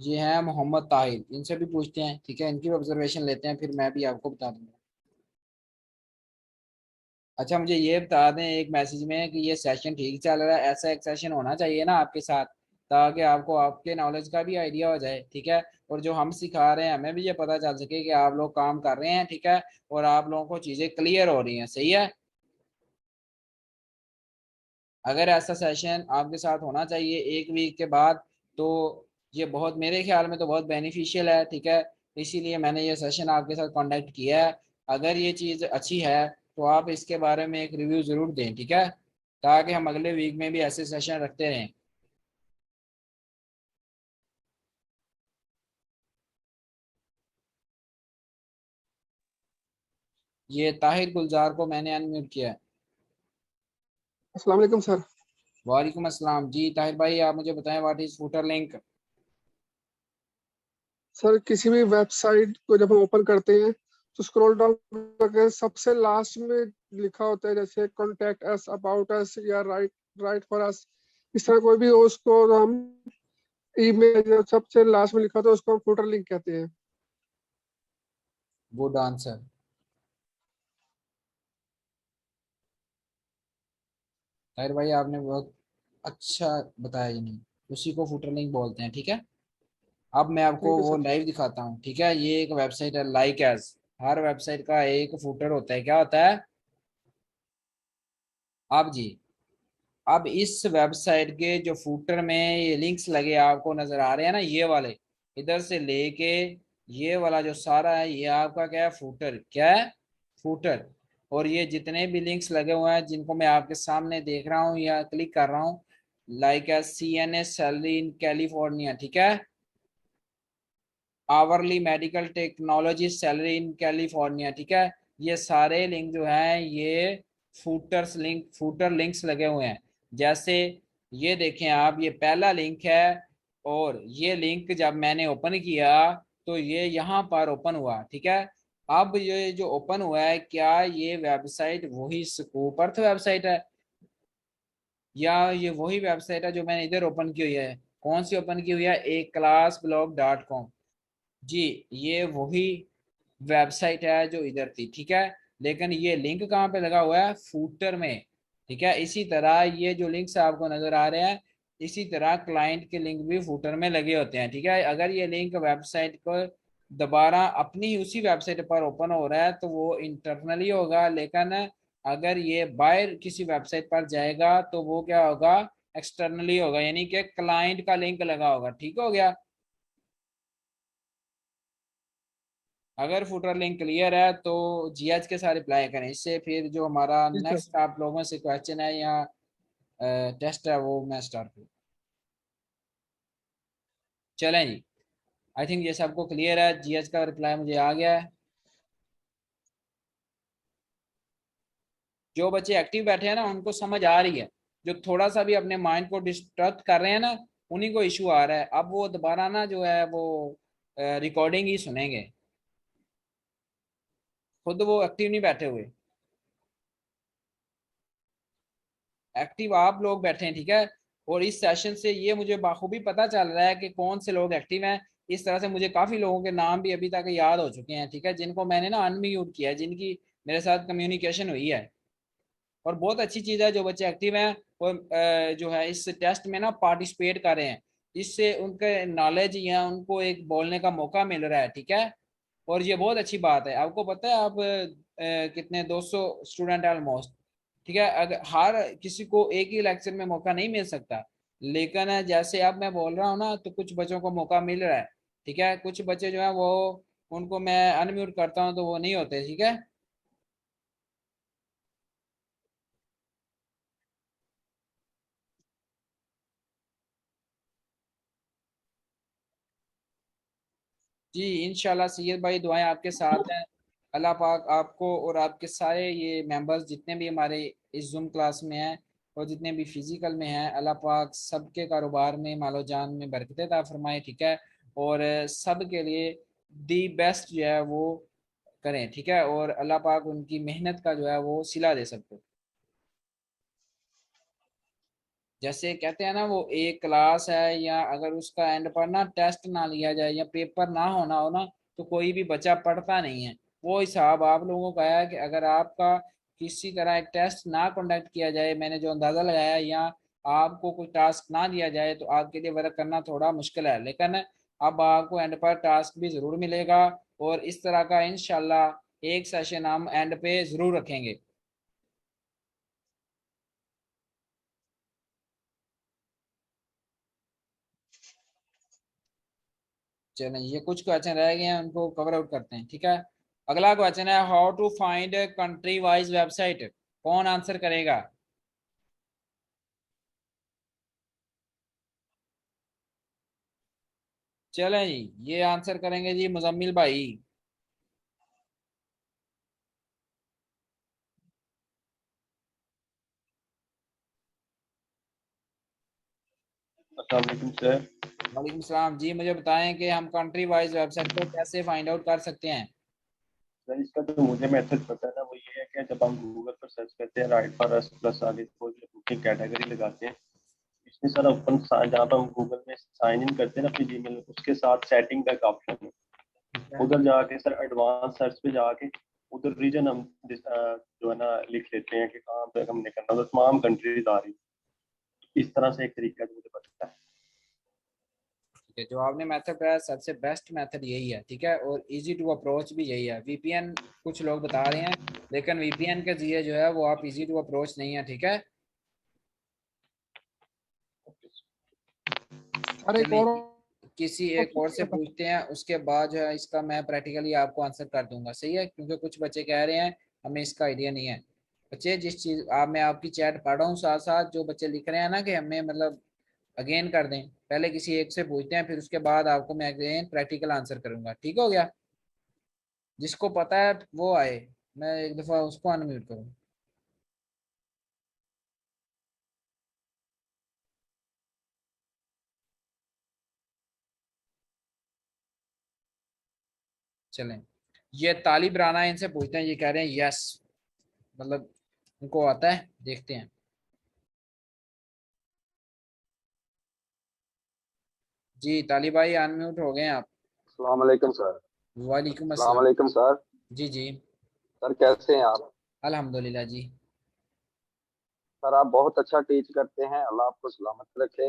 ये है मोहम्मद ताहिर, इनसे भी पूछते हैं, ठीक है, इनकी भी ऑब्जर्वेशन लेते हैं, फिर मैं भी आपको बता दूंगा। अच्छा मुझे ये बता दें एक मैसेज में कि ये सेशन ठीक चल रहा है, ऐसा एक सेशन होना चाहिए ना आपके साथ, ताकि आपको आपके नॉलेज का भी आइडिया हो जाए, ठीक है, और जो हम सिखा रहे हैं हमें भी ये पता चल सके कि आप लोग काम कर रहे हैं, ठीक है, और आप लोगों को चीज़ें क्लियर हो रही हैं। सही है। अगर ऐसा सेशन आपके साथ होना चाहिए एक वीक के बाद, तो ये बहुत, मेरे ख्याल में तो बहुत बेनिफिशियल है, ठीक है, इसीलिए मैंने ये सेशन आपके साथ कांटेक्ट किया है। अगर ये चीज़ अच्छी है तो आप इसके बारे में एक रिव्यू ज़रूर दें, ठीक है, ताकि हम अगले वीक में भी ऐसे सेशन रखते रहें। ये ताहिर गुलजार को मैंने अनम्यूट किया है। अस्सलाम वालेकुम सर। वालेकुम अस्सलाम। जी ताहिर भाई, आप मुझे बताएं what is footer link. Sir किसी भी वेबसाइट को जब हम ओपन करते हैं तो स्क्रॉल डाउन करके सबसे लास्ट में लिखा होता है, जैसे कॉन्टैक्ट अस, अबाउट अस या राइट राइट फॉर अस, इस तरह कोई भी हो उसको हम ईमेल जो सबसे लास्ट में लिखा होता है उसको हम फुटर लिंक कहते हैं। Good answer. ताहिर भाई आपने बहुत अच्छा बताया, ये नहीं, उसी को फुटर लिंक बोलते हैं, ठीक है। अब मैं आपको थैंक यू वो सर। लाइव दिखाता हूँ, ठीक है, ये एक वेबसाइट है लाइक एज, हर वेबसाइट का एक फुटर होता है, क्या होता है। अब जी, अब इस वेबसाइट के जो फुटर में ये लिंक्स लगे आपको नजर आ रहे हैं ना, ये वाले, इधर से लेके ये वाला जो सारा है, ये आपका क्या है, फुटर, क्या है, फुटर। और ये जितने भी लिंक्स लगे हुए हैं जिनको मैं आपके सामने देख रहा हूँ या क्लिक कर रहा हूँ, like as CNA salary in California, ठीक है, hourly medical technology salary in California, ठीक है। ये सारे लिंक जो हैं ये फूटर लिंक्स लगे हुए हैं। जैसे ये देखें आप, ये पहला लिंक है और ये लिंक जब मैंने ओपन किया तो ये यहाँ पर ओपन हुआ, ठीक है। अब ये जो ओपन हुआ है, क्या ये वेबसाइट वही स्कूप अर्थ वेबसाइट है या ये वही वेबसाइट है जो मैंने इधर ओपन की हुई है? कौन सी ओपन की हुई है? aclassblog.com। जी, ये वही वेबसाइट है जो इधर थी, ठीक है। लेकिन ये लिंक कहाँ पे लगा हुआ है? फूटर में, ठीक है। इसी तरह ये जो लिंक्स आपको नजर आ रहे हैं, इसी तरह क्लाइंट के लिंक भी फूटर में लगे होते हैं, ठीक है। अगर ये लिंक वेबसाइट को दोबारा अपनी उसी वेबसाइट पर ओपन हो रहा है तो वो इंटरनली होगा, लेकिन अगर ये बाहर किसी वेबसाइट पर जाएगा तो वो क्या होगा? एक्सटर्नली होगा, यानी कि क्लाइंट का लिंक लगा होगा, ठीक हो गया। अगर फुटर लिंक क्लियर है तो जीएच के साथ रिप्लाई करें, इससे फिर जो हमारा जी सर। नेक्स्ट आप लोगों से क्वेश्चन है या टेस्ट है वो मैं स्टार्ट करूँ। चलें जी, आई थिंक ये सबको क्लियर है। जीएच का रिप्लाई मुझे आ गया है। जो बच्चे एक्टिव बैठे हैं ना उनको समझ आ रही है, जो थोड़ा सा भी अपने माइंड को डिस्ट्रैक्ट कर रहे हैं ना उन्हीं को इशू आ रहा है। अब वो दोबारा ना जो है वो रिकॉर्डिंग ही सुनेंगे, खुद वो एक्टिव नहीं बैठे हुए। एक्टिव आप लोग बैठे हैं, ठीक है। और इस सेशन से ये मुझे बाखूबी पता चल रहा है कि कौन से लोग एक्टिव हैं। इस तरह से मुझे काफी लोगों के नाम भी अभी तक याद हो चुके हैं, ठीक है, जिनको मैंने ना अनम्यूट किया है, जिनकी मेरे साथ कम्युनिकेशन हुई है। और बहुत अच्छी चीज़ है जो बच्चे एक्टिव हैं और जो है इस टेस्ट में ना पार्टिसिपेट कर रहे हैं। इससे उनके नॉलेज या उनको एक बोलने का मौका मिल रहा है, ठीक है। और ये बहुत अच्छी बात है। आपको पता है आप कितने 200 स्टूडेंट है ऑलमोस्ट, ठीक है। अगर हर किसी को एक ही लेक्चर में मौका नहीं मिल सकता, लेकिन जैसे अब मैं बोल रहा हूँ ना तो कुछ बच्चों को मौका मिल रहा है, ठीक है। कुछ बच्चे जो है वो उनको मैं अनम्यूट करता हूँ तो वो नहीं होते, ठीक है। जी इंशाल्लाह सैयद भाई, दुआएं आपके साथ हैं। अल्लाह पाक आपको और आपके सारे ये मेंबर्स जितने भी हमारे इस जूम क्लास में हैं और जितने भी फिजिकल में हैं, अल्लाह पाक सबके कारोबार में मालो जान में बरकत अता फरमाए, ठीक है। और सब के लिए दी बेस्ट जो है वो करें, ठीक है। और अल्लाह पाक उनकी मेहनत का जो है वो सिला दे सबको। जैसे कहते हैं ना वो एक क्लास है, या अगर उसका एंड पर ना टेस्ट ना लिया जाए या पेपर ना होना हो ना तो कोई भी बच्चा पढ़ता नहीं है। वो हिसाब आप लोगों का है कि अगर आपका किसी तरह एक टेस्ट ना कंडक्ट किया जाए, मैंने जो अंदाज़ा लगाया, या आपको कोई टास्क ना दिया जाए तो आपके लिए वर्क करना थोड़ा मुश्किल है। लेकिन अब आपको एंड पर टास्क भी ज़रूर मिलेगा और इस तरह का इंशाल्लाह एक सेशन हम एंड पे ज़रूर रखेंगे। चलें, ये कुछ क्वेश्चन रह गए हैं उनको कवर आउट करते हैं, ठीक है। अगला क्वेश्चन है how to find country wise website. कौन आंसर करेगा? चलें जी, ये आंसर करेंगे जी मुजम्मिल भाई। अस्सलाम वालेकुम सर। वालेकुम सलाम जी, मुझे बताएं कि हम कंट्री वाइज वेबसाइट को कैसे फाइंड आउट कर सकते हैं। सर इसका जो मुझे मेथड पता है ना वो ये है कि जब हम गूगल पर सर्च करते हैं राइट फॉर अस प्लस आगे कोई बुकिंग कैटेगरी लगाते हैं, इसमें सर अपन जहाँ पर हम गूगल में साइन इन करते हैं ना अपनी जीमेल, उसके साथ सेटिंग का एक ऑप्शन है। उधर जाके सर एडवांस सर्च पे जाके उधर रीजन हम जो है ना लिख लेते हैं कि कहाँ पे हमने करना, तो तमाम कंट्रीज आ रही। इस तरह से एक तरीका जो मुझे पता है। ठीक है, जो आपने मेथड बताया सबसे बेस्ट मेथड यही है, ठीक है। और इजी टू अप्रोच भी यही है। वीपीएन कुछ लोग बता रहे हैं, लेकिन वीपीएन के जरिए जो है वो आप इजी टू अप्रोच नहीं है, ठीक है। अरे चलिए, और किसी एक और से पूछते हैं, उसके बाद जो है इसका मैं प्रैक्टिकली आपको आंसर कर दूंगा, सही है। क्योंकि कुछ बच्चे कह रहे हैं हमें इसका आइडिया नहीं है। बच्चे जिस चीज़ आप, मैं आपकी चैट पढ़ रहा हूँ साथ साथ, जो बच्चे लिख रहे हैं ना कि हमें मतलब अगेन कर दें, पहले किसी एक से पूछते हैं, फिर उसके बाद आपको मैं अगेन प्रैक्टिकल आंसर करूंगा। ठीक हो गया? जिसको पता है वो आए, मैं एक दफा उसको अनम्यूट करूँ। चलें, ये तालिब राना, इनसे पूछते हैं, ये कह रहे हैं यस, मतलब उनको आता है, देखते हैं। जी तालिब भाई अनम्यूट हो गए हैं आप। अस्सलाम वालेकुम सर। वालेकुम अस्सलाम अस्सलाम। वालेकुम सर। जी जी। सर कैसे हैं आप? अल्हम्दुलिल्लाह जी। सर आप बहुत अच्छा टीच करते हैं, अल्लाह आपको सलामत रखे।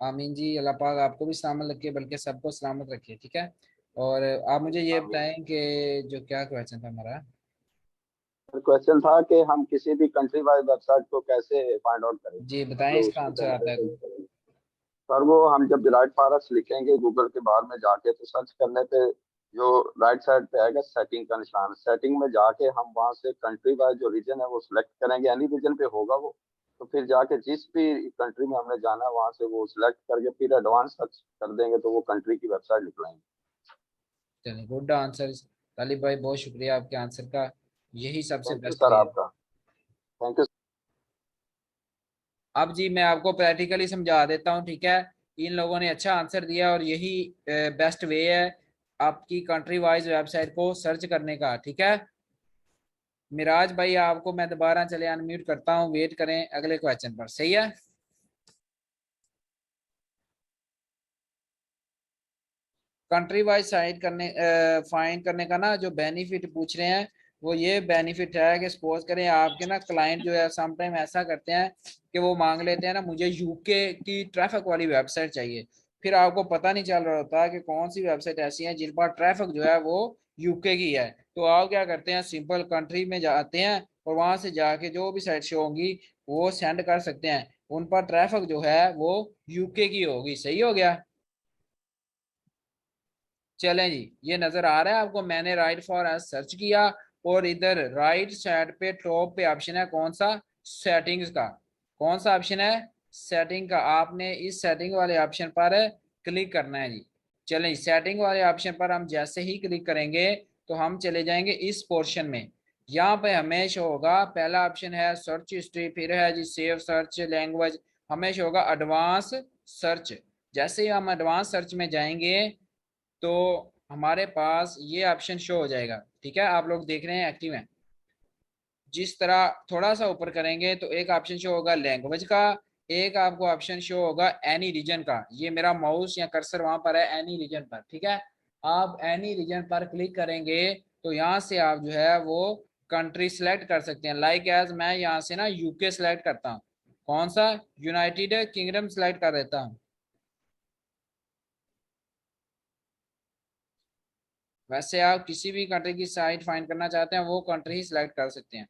आमीन जी, अल्लाह पाक आपको भी सलामत रखे, बल्कि सबको सलामत रखे। ठीक है, और आप मुझे ये आमीन। बताएं कि जो क्या क्वेश्चन था हमारा। सर क्वेश्चन था कि हम किसी भी कंट्री वाइज वेबसाइट को कैसे फाइंड आउट करें, जी बताएं, मतलब इसका उसको आंसर आता है तो। कैसे। सर वो हम जब राइट फॉरेस्ट लिखेंगे गूगल के बाहर में जाके, तो सर्च करने पे जो राइट साइड पे आएगा सेटिंग का निशान, सेटिंग में जाके हम वहाँ से कंट्री वाइज जो रीजन है वो सिलेक्ट करेंगे, एनी रीजन पे होगा वो। तो फिर जाके जिस भी कंट्री में हमने जाना है वहाँ से वो सिलेक्ट करके फिर एडवांस सर्च कर देंगे तो वो कंट्री की वेबसाइट निकलेंगे। चलिए, गुड आंसर तालिब भाई, बहुत शुक्रिया आपके आंसर का, यही सबसे थैंक यू बेस्ट सर वे है। आपका। Thank you. अब जी मैं आपको प्रैक्टिकली समझा देता हूँ। ठीक है, इन लोगों ने अच्छा आंसर दिया और यही बेस्ट वे है आपकी कंट्री वाइज वेबसाइट को सर्च करने का। ठीक है, मिराज भाई आपको मैं दोबारा चले अनम्यूट करता हूँ, वेट करें अगले क्वेश्चन पर। सही है, कंट्री वाइज साइट करने फाइंड करने का ना जो बेनिफिट पूछ रहे हैं, वो ये बेनिफिट है कि सपोज करें आपके ना क्लाइंट जो है समटाइम ऐसा करते हैं कि वो मांग लेते हैं ना, मुझे यूके की ट्रैफिक वाली वेबसाइट चाहिए, फिर आपको पता नहीं चल रहा होता कि कौन सी वेबसाइट ऐसी है जिन पर ट्रैफिक जो है वो यूके की है। तो आप क्या करते हैं, सिंपल कंट्री में जाते हैं और वहां से जाके जो भी साइट शो होंगी वो सेंड कर सकते हैं, उन पर ट्रैफिक जो है वो यूके की होगी। सही हो गया? चलें जी, ये नजर आ रहा है आपको, मैंने राइट फॉर अस सर्च किया और इधर राइट साइड पे टॉप पे ऑप्शन है कौन सा, सेटिंग्स का। कौन सा ऑप्शन है, सेटिंग का। आपने इस सेटिंग वाले ऑप्शन पर क्लिक करना है जी। चलें, सेटिंग वाले ऑप्शन पर हम जैसे ही क्लिक करेंगे तो हम चले जाएंगे इस पोर्शन में। यहाँ पे हमेशा होगा, पहला ऑप्शन है सर्च हिस्ट्री, फिर है जी सेव सर्च लैंग्वेज, हमेशा होगा एडवांस सर्च। जैसे ही हम एडवांस सर्च में जाएंगे तो हमारे पास ये ऑप्शन शो हो जाएगा। ठीक है, आप लोग देख रहे हैं एक्टिव है। जिस तरह थोड़ा सा ऊपर करेंगे तो एक ऑप्शन शो होगा लैंग्वेज का, एक आपको ऑप्शन शो होगा एनी रीजन का। ये मेरा माउस या कर्सर वहां पर है एनी रीजन पर। ठीक है, आप एनी रीजन पर क्लिक करेंगे तो यहाँ से आप जो है वो कंट्री सेलेक्ट कर सकते हैं। लाइक एज मैं यहाँ से ना यूके सेलेक्ट करता हूँ, कौन सा, यूनाइटेड किंगडम सेलेक्ट कर देता हूँ। वैसे आप किसी भी कंट्री की साइट फाइंड करना चाहते हैं वो कंट्री ही सिलेक्ट कर सकते हैं।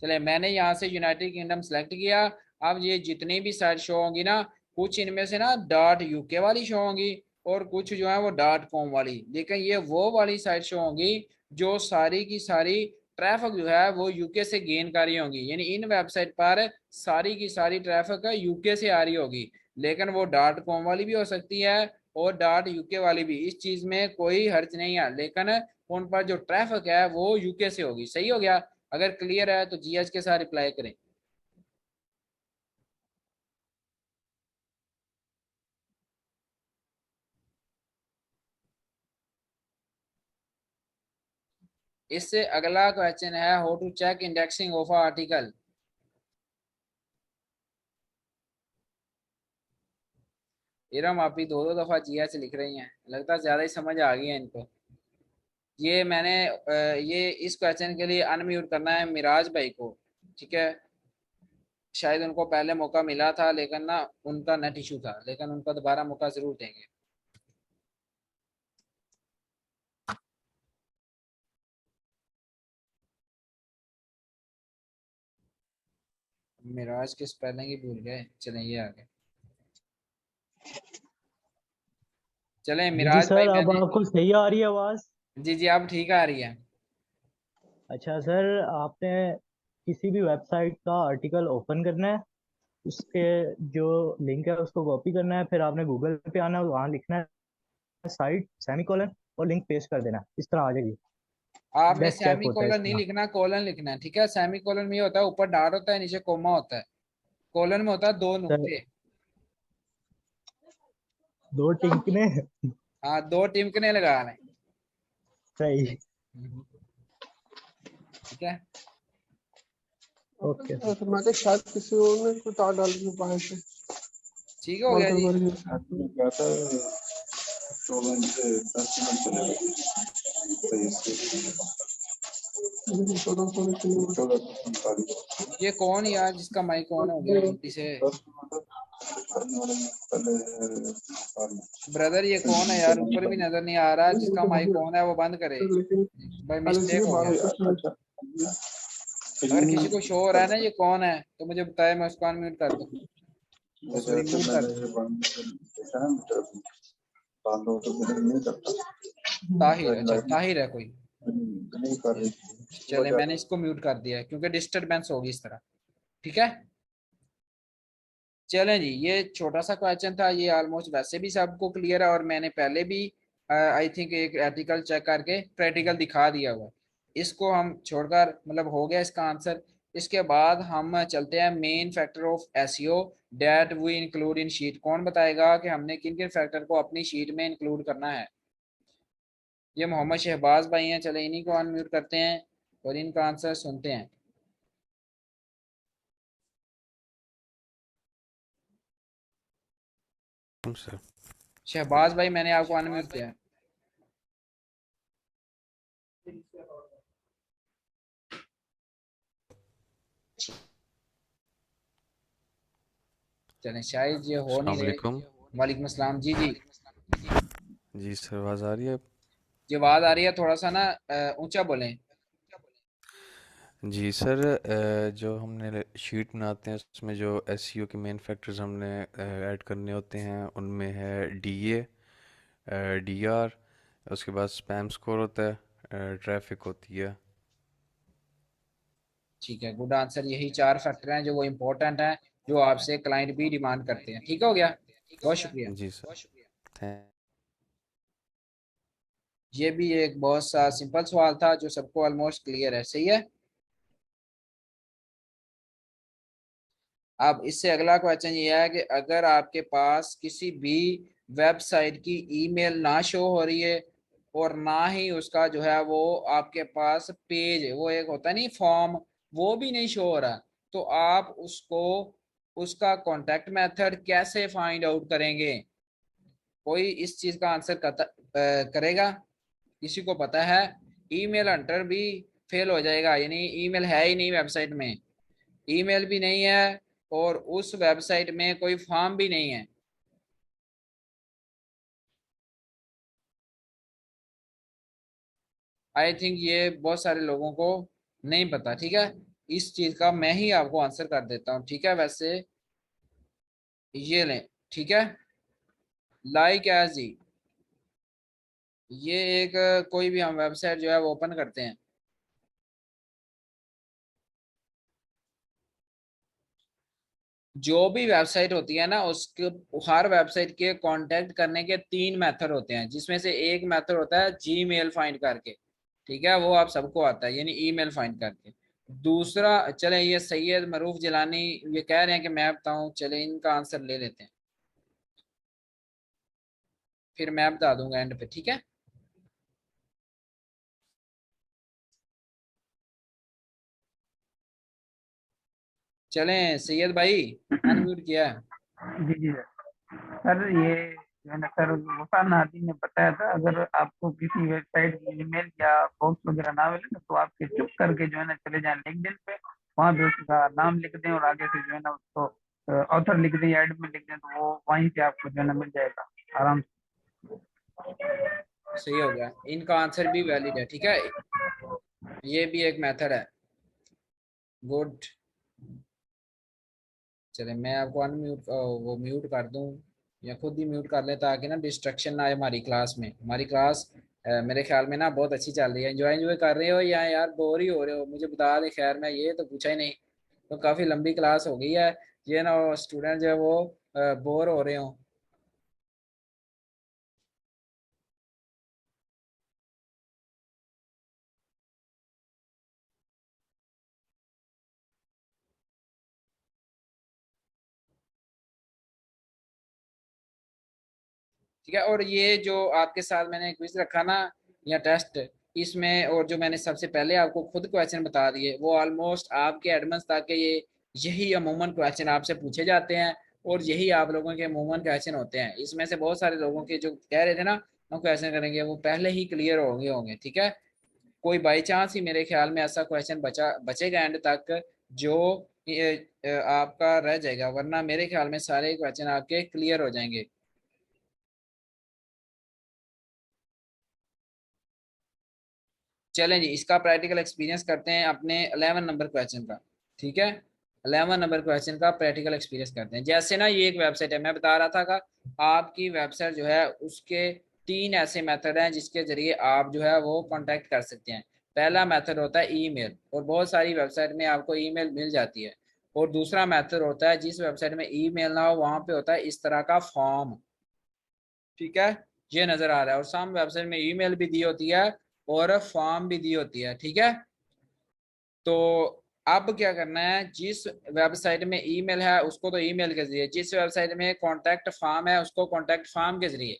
चले, मैंने यहाँ से यूनाइटेड किंगडम सेलेक्ट किया। अब ये जितनी भी साइट शो होंगी ना, कुछ इनमें से ना डॉट यूके वाली शो होंगी और कुछ जो है वो डॉट कॉम वाली, लेकिन ये वो वाली साइट शो होंगी जो सारी की सारी ट्रैफिक जो है वो यूके से गेन कर रही होंगी, यानी इन वेबसाइट पर सारी की सारी ट्रैफिक यूके से आ रही होगी। लेकिन वो डॉट कॉम वाली भी हो सकती है और डॉट यूके वाली भी, इस चीज में कोई हर्ज नहीं है, लेकिन उन पर जो ट्रैफिक है वो यूके से होगी। सही हो गया? अगर क्लियर है तो जीएच के साथ रिप्लाई करें। इससे अगला क्वेश्चन है how to check indexing of article. Iram आप ही दो दो दफा जीएच लिख रही हैं, लगता है ज्यादा ही समझ आ गई है इनको। ये मैंने ये इस क्वेश्चन के लिए अनम्यूट करना है मिराज भाई को। ठीक है, शायद उनको पहले मौका मिला था लेकिन ना उनका नेट इशू था, लेकिन उनका दोबारा मौका जरूर देंगे। मिराज के स्पेलिंग ही भूल गए। चलें ये आ गए। चलें जी जी मिराज भाई सर, अब मैंने, आपको सही आ रही है आवाज? जी जी अब ठीक आ रही है। अच्छा सर, आपने किसी भी वेबसाइट का आर्टिकल ओपन करना है, उसके जो लिंक है उसको कॉपी करना है, फिर आपने गूगल पे आना है, वहाँ लिखना है साइट सेमीकोलन और लिंक पेस्ट कर देना, इस तरह आ जाएगी। आपने बेस्ट चेक सेमी होता है कोलन नहीं इसका। लिखना, कोलन लिखना है, ठीक है। सेमी कोलन में ये होता है ऊपर डॉट होता है, नीचे कोमा होता है। कोलन में होता है दो सर नुक्ते। 2 टिंकने। हाँ, दो टिमकने लगाने। सही। ठीक है। ओके तो मैं तो शायद किसी और ने कुछ डाल डाल दी बाहर से। ठीक हो गया जी। क्या था 14 से 10 मिनट चलेगा सही से 14 ये कौन यार जिसका माइक ऑन हो गया गलती से? ब्रदर ये कौन है यार, ऊपर भी नजर नहीं आ रहा, जिसका माइक ऑन है वो बंद करे भाई, मिस्टेक हो गया। अगर किसी को शो हो रहा है ना ये कौन है तो मुझे बताए, मैं उसको अनम्यूट कर दूं। सॉरी, म्यूट कर दूं। ताहिर, अच्छा ताहिर है कोई। चले मैंने इसको म्यूट कर दिया है क्योंकि डिस्टरबेंस होगी इस तरह। ठीक है, चलें जी। ये छोटा सा क्वेश्चन था, ये ऑलमोस्ट वैसे भी सबको क्लियर है, और मैंने पहले भी आई थिंक एक आर्टिकल चेक करके प्रैक्टिकल दिखा दिया हुआ है। इसको हम छोड़कर मतलब हो गया इसका आंसर। इसके बाद हम चलते हैं main factor of SEO that we include in sheet. कौन बताएगा कि हमने किन किन फैक्टर को अपनी शीट में इंक्लूड करना है? ये मोहम्मद शहबाज भाई हैं, चले इन्हीं को अनम्यूट करते हैं और इनका आंसर सुनते हैं। सर शहबाज भाई मैंने आपको अनम्यूट किया है। चलें शायद ये हो नहीं रहे। अस्सलाम वालेकुम अस्सलाम। जी जी जी सर, आवाज़ आ रही है? जी आवाज आ रही है, थोड़ा सा ना ऊंचा बोलें। जी सर, जो हमने शीट बनाते हैं उसमें जो एसईओ के मेन फैक्टर्स हमने ऐड करने होते हैं उनमें है डीए, डीआर, उसके बाद स्पैम स्कोर होता है, ट्रैफिक होती है। ठीक है, गुड आंसर। यही चार फैक्टर हैं जो वो इम्पोर्टेंट हैं, जो आपसे क्लाइंट भी डिमांड करते हैं। ठीक हो गया, बहुत शुक्रिया। जी सर, थैंक। ये भी एक बहुत सा सिंपल सवाल था जो सबको ऑलमोस्ट क्लियर है। सही है। अब इससे अगला क्वेश्चन ये है कि अगर आपके पास किसी भी वेबसाइट की ईमेल ना शो हो रही है और ना ही उसका जो है वो आपके पास पेज, वो एक होता नहीं फॉर्म, वो भी नहीं शो हो रहा, तो आप उसको उसका कॉन्टेक्ट मेथड कैसे फाइंड आउट करेंगे? कोई इस चीज का आंसर करेगा? किसी को पता है? ईमेल हंटर भी फेल हो जाएगा, यानी ईमेल है ही नहीं वेबसाइट में, ईमेल भी नहीं है और उस वेबसाइट में कोई फॉर्म भी नहीं है। आई थिंक ये बहुत सारे लोगों को नहीं पता। ठीक है, इस चीज का मैं ही आपको आंसर कर देता हूँ। ठीक है, वैसे ये लें। ठीक है, लाइक एज जी, ये एक कोई भी हम वेबसाइट जो है वो ओपन करते हैं, जो भी वेबसाइट होती है ना उसके हर वेबसाइट के कांटेक्ट करने के तीन मेथड होते हैं, जिसमें से एक मेथड होता है जीमेल फाइंड करके। ठीक है, वो आप सबको आता है, यानी ईमेल फाइंड करके। दूसरा, चले ये सैयद मरूफ जिलानी ये कह रहे हैं कि मैं बताऊं, चले इनका आंसर ले लेते हैं, फिर मैं बता दूंगा एंड पे। ठीक है, चलें सैयद भाई, अनम्यूट किया है। जी जी सर, ये जो है ना सर, वफान नादी ने बताया था अगर आपको किसी वेबसाइट की ईमेल या बॉक्स वगैरह ना मिले ना, तो आपके चुप करके जो है ना चले जाएं लिंक्डइन पे, वहाँ पे उसका नाम लिख दें और आगे से जो है ना उसको ऑथर लिख दें या एडमिन लिख दें, तो वो वहीं पे आपको जो है ना मिल जाएगा आराम से। सही हो गया, इनका आंसर भी वैलिड है। ठीक है, ये भी एक मेथड है। गुड, चले मैं आपको अनम्यूट वो म्यूट कर दूं या खुद ही म्यूट कर लें ताकि ना डिस्ट्रक्शन ना आए हमारी क्लास में। हमारी क्लास मेरे ख्याल में ना बहुत अच्छी चल रही है। एंजॉय एंजॉय कर रहे हो या यार बोर ही हो रहे हो? मुझे बता दे, खैर मैं ये तो पूछा ही नहीं। तो काफ़ी लंबी क्लास हो गई है, ये ना स्टूडेंट जो है वो बोर हो रहे हो। ठीक है, और ये जो आपके साथ मैंने क्विज रखा ना या टेस्ट, इसमें और जो मैंने सबसे पहले आपको खुद क्वेश्चन बता दिए वो ऑलमोस्ट आपके एडवांस तक के ये यही अमूमन क्वेश्चन आपसे पूछे जाते हैं और यही आप लोगों के अमूमन क्वेश्चन होते हैं। इसमें से बहुत सारे लोगों के जो कह रहे थे ना हम क्वेश्चन करेंगे वो पहले ही क्लियर होंगे। ठीक है, कोई बाई चांस ही मेरे ख्याल में ऐसा क्वेश्चन बचेगा एंड तक जो आपका रह जाएगा, वरना मेरे ख्याल में सारे क्वेश्चन आपके क्लियर हो जाएंगे। चलें जी, इसका प्रैक्टिकल एक्सपीरियंस करते हैं अपने 11 नंबर क्वेश्चन का। ठीक है, 11 नंबर क्वेश्चन का प्रैक्टिकल एक्सपीरियंस करते हैं। जैसे ना ये एक वेबसाइट है, मैं बता रहा था का आपकी वेबसाइट जो है उसके 3 ऐसे मेथड हैं जिसके जरिए आप जो है वो कांटेक्ट कर सकते हैं। पहला मेथड होता है ईमेल, और बहुत सारी वेबसाइट में आपको ईमेल मिल जाती है। और दूसरा मेथड होता है जिस वेबसाइट में ईमेल ना हो वहां पे होता है इस तरह का फॉर्म। ठीक है, ये नजर आ रहा है, और सामने वेबसाइट में ईमेल भी दी होती है और फॉर्म भी दी होती है। ठीक है, तो अब क्या करना है, जिस वेबसाइट में ईमेल है उसको तो ईमेल के जरिए, जिस वेबसाइट में कॉन्टैक्ट फॉर्म है उसको कॉन्टैक्ट फॉर्म के जरिए।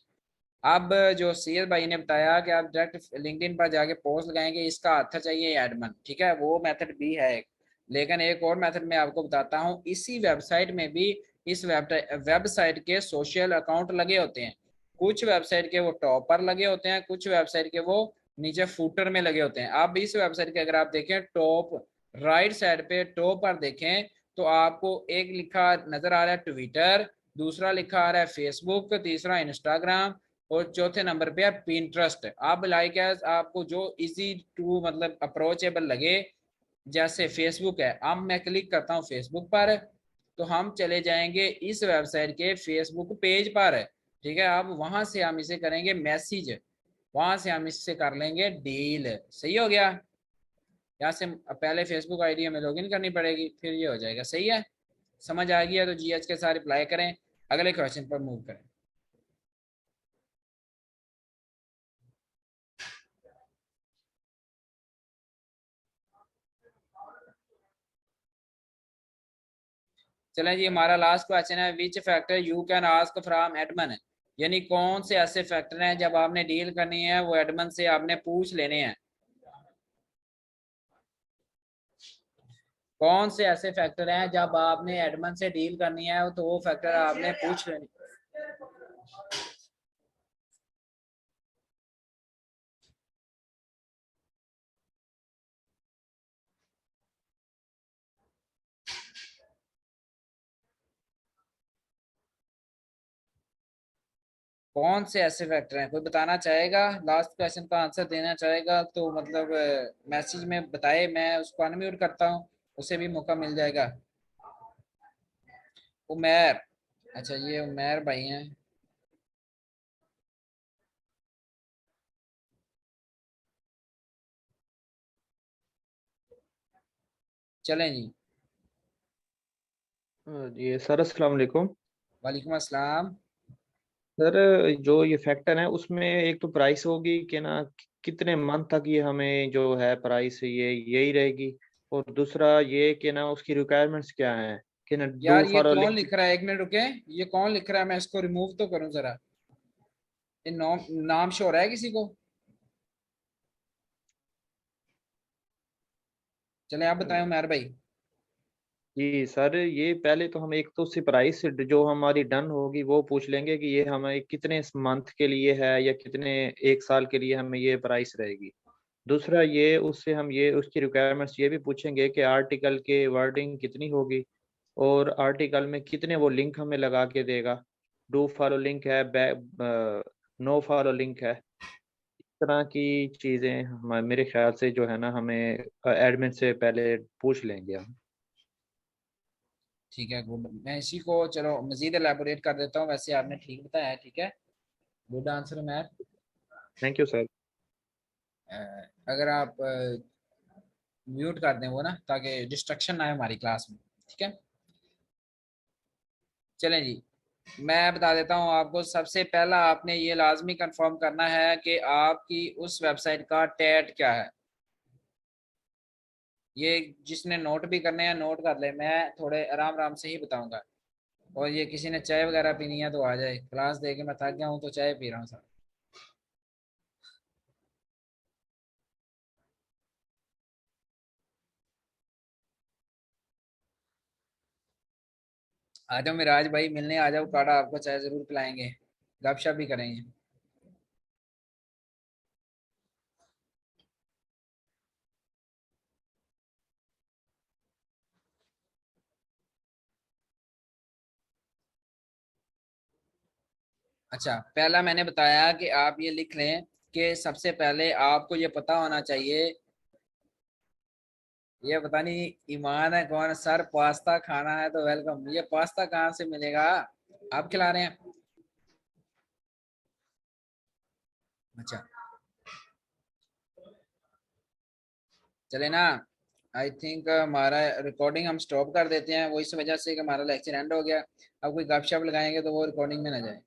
अब जो सीएस भाई ने बताया कि आप डायरेक्ट लिंक्डइन पर जाके पोस्ट लगाएंगे, इसका आंसर चाहिए एडमन। ठीक है, वो मेथड भी है एक, लेकिन एक और मेथड मैं आपको बताता हूँ। इसी वेबसाइट में भी इस वेबसाइट के सोशल अकाउंट लगे होते हैं। कुछ वेबसाइट के वो टॉप पर लगे होते हैं, कुछ वेबसाइट के वो नीचे फूटर में लगे होते हैं। अब इस वेबसाइट के अगर आप देखें टॉप राइट साइड पे टॉप पर देखें तो आपको एक लिखा नजर आ रहा है ट्विटर, दूसरा लिखा आ रहा है फेसबुक, तीसरा इंस्टाग्राम, और चौथे नंबर पे है पिंटरेस्ट। अब लाइक है आपको जो इजी टू मतलब अप्रोचेबल लगे, जैसे फेसबुक है, अब मैं क्लिक करता हूँ फेसबुक पर तो हम चले जाएंगे इस वेबसाइट के फेसबुक पेज पर। ठीक है, अब वहां से हम इसे करेंगे मैसेज, वहां से हम इससे कर लेंगे डील। सही हो गया, यहाँ से पहले फेसबुक आईडी हमें लॉगिन करनी पड़ेगी, फिर ये हो जाएगा। सही है, समझ आ गया तो जीएच के साथ रिप्लाई करें, अगले क्वेश्चन पर मूव करें। चलें जी, हमारा लास्ट क्वेश्चन है which factor you can ask from Edmund, यानी कौन से ऐसे फैक्टर हैं जब आपने डील करनी है वो एडमन से आपने पूछ लेने हैं। कौन से ऐसे फैक्टर हैं जब आपने एडमन से डील करनी है तो वो फैक्टर आपने पूछ लेने। कौन से ऐसे फैक्टर हैं, कोई बताना चाहेगा, लास्ट क्वेश्चन का आंसर देना चाहेगा तो मतलब मैसेज में बताए, मैं उसको अनम्यूट करता हूँ, उसे भी मौका मिल जाएगा। उमैर, अच्छा ये उमैर भाई हैं। चलें जी, जी सर, अस्सलाम वालेकुम। वालेकुम अस्सलाम। सर, जो ये फैक्टर है उसमें एक तो प्राइस होगी कि ना, कितने मंथ तक ये हमें जो है प्राइस ये यही रहेगी, और दूसरा ये कि ना उसकी रिक्वायरमेंट्स क्या है कि ना डू यार ये फॉलो कौन लिंक। लिख रहा है, एक मिनट रुके, ये कौन लिख रहा है, मैं इसको रिमूव तो करूं जरा। ये नाम नाम शो हो रहा है किसी को? चले आप बताएं उमैर भाई। जी सर, ये पहले तो हम एक तो उससे प्राइस जो हमारी डन होगी वो पूछ लेंगे कि ये हमें कितने मंथ के लिए है या कितने एक साल के लिए हमें ये प्राइस रहेगी। दूसरा ये उससे हम ये उसकी रिक्वायरमेंट्स ये भी पूछेंगे कि आर्टिकल के वर्डिंग कितनी होगी, और आर्टिकल में कितने वो लिंक हमें लगा के देगा। डू फॉलो लिंक है, नो फॉलो लिंक है, इस तरह की चीज़ें हम मेरे ख्याल से जो है ना हमें एडमिन से पहले पूछ लेंगे हम। ठीक है, गुड, मैं इसी को चलो मजीद एलैबोरेट कर देता हूँ, वैसे आपने ठीक बताया है। ठीक है, good answer Umair. Thank you sir. अगर आप म्यूट कर दें वो ना, ताकि डिस्ट्रक्शन ना आए हमारी क्लास में। ठीक है, चलें जी, मैं बता देता हूँ आपको। सबसे पहला आपने ये लाजमी कंफर्म करना है कि आपकी उस वेबसाइट का टैग क्या है। ये जिसने नोट भी करने हैं नोट कर ले, मैं थोड़े आराम आराम से ही बताऊंगा। और ये किसी ने चाय वगैरह पीनी है तो आ जाए, क्लास दे के मैं थक गया हूँ तो चाय पी रहा हूँ सर। आ जाओ मिराज भाई, मिलने आ जाओ, काटा आपको चाय जरूर पिलाएंगे, गपशप भी करेंगे। अच्छा, पहला मैंने बताया कि आप ये लिख लें कि सबसे पहले आपको ये पता होना चाहिए, ये पता नहीं ईमान है कौन सर, पास्ता खाना है तो वेलकम। ये पास्ता कहाँ से मिलेगा, आप खिला रहे हैं? अच्छा चले ना, आई थिंक हमारा रिकॉर्डिंग हम स्टॉप कर देते हैं, वो इस वजह से कि हमारा लेक्चर एंड हो गया। अब कोई गपशप लगाएंगे तो वो रिकॉर्डिंग में ना जाए।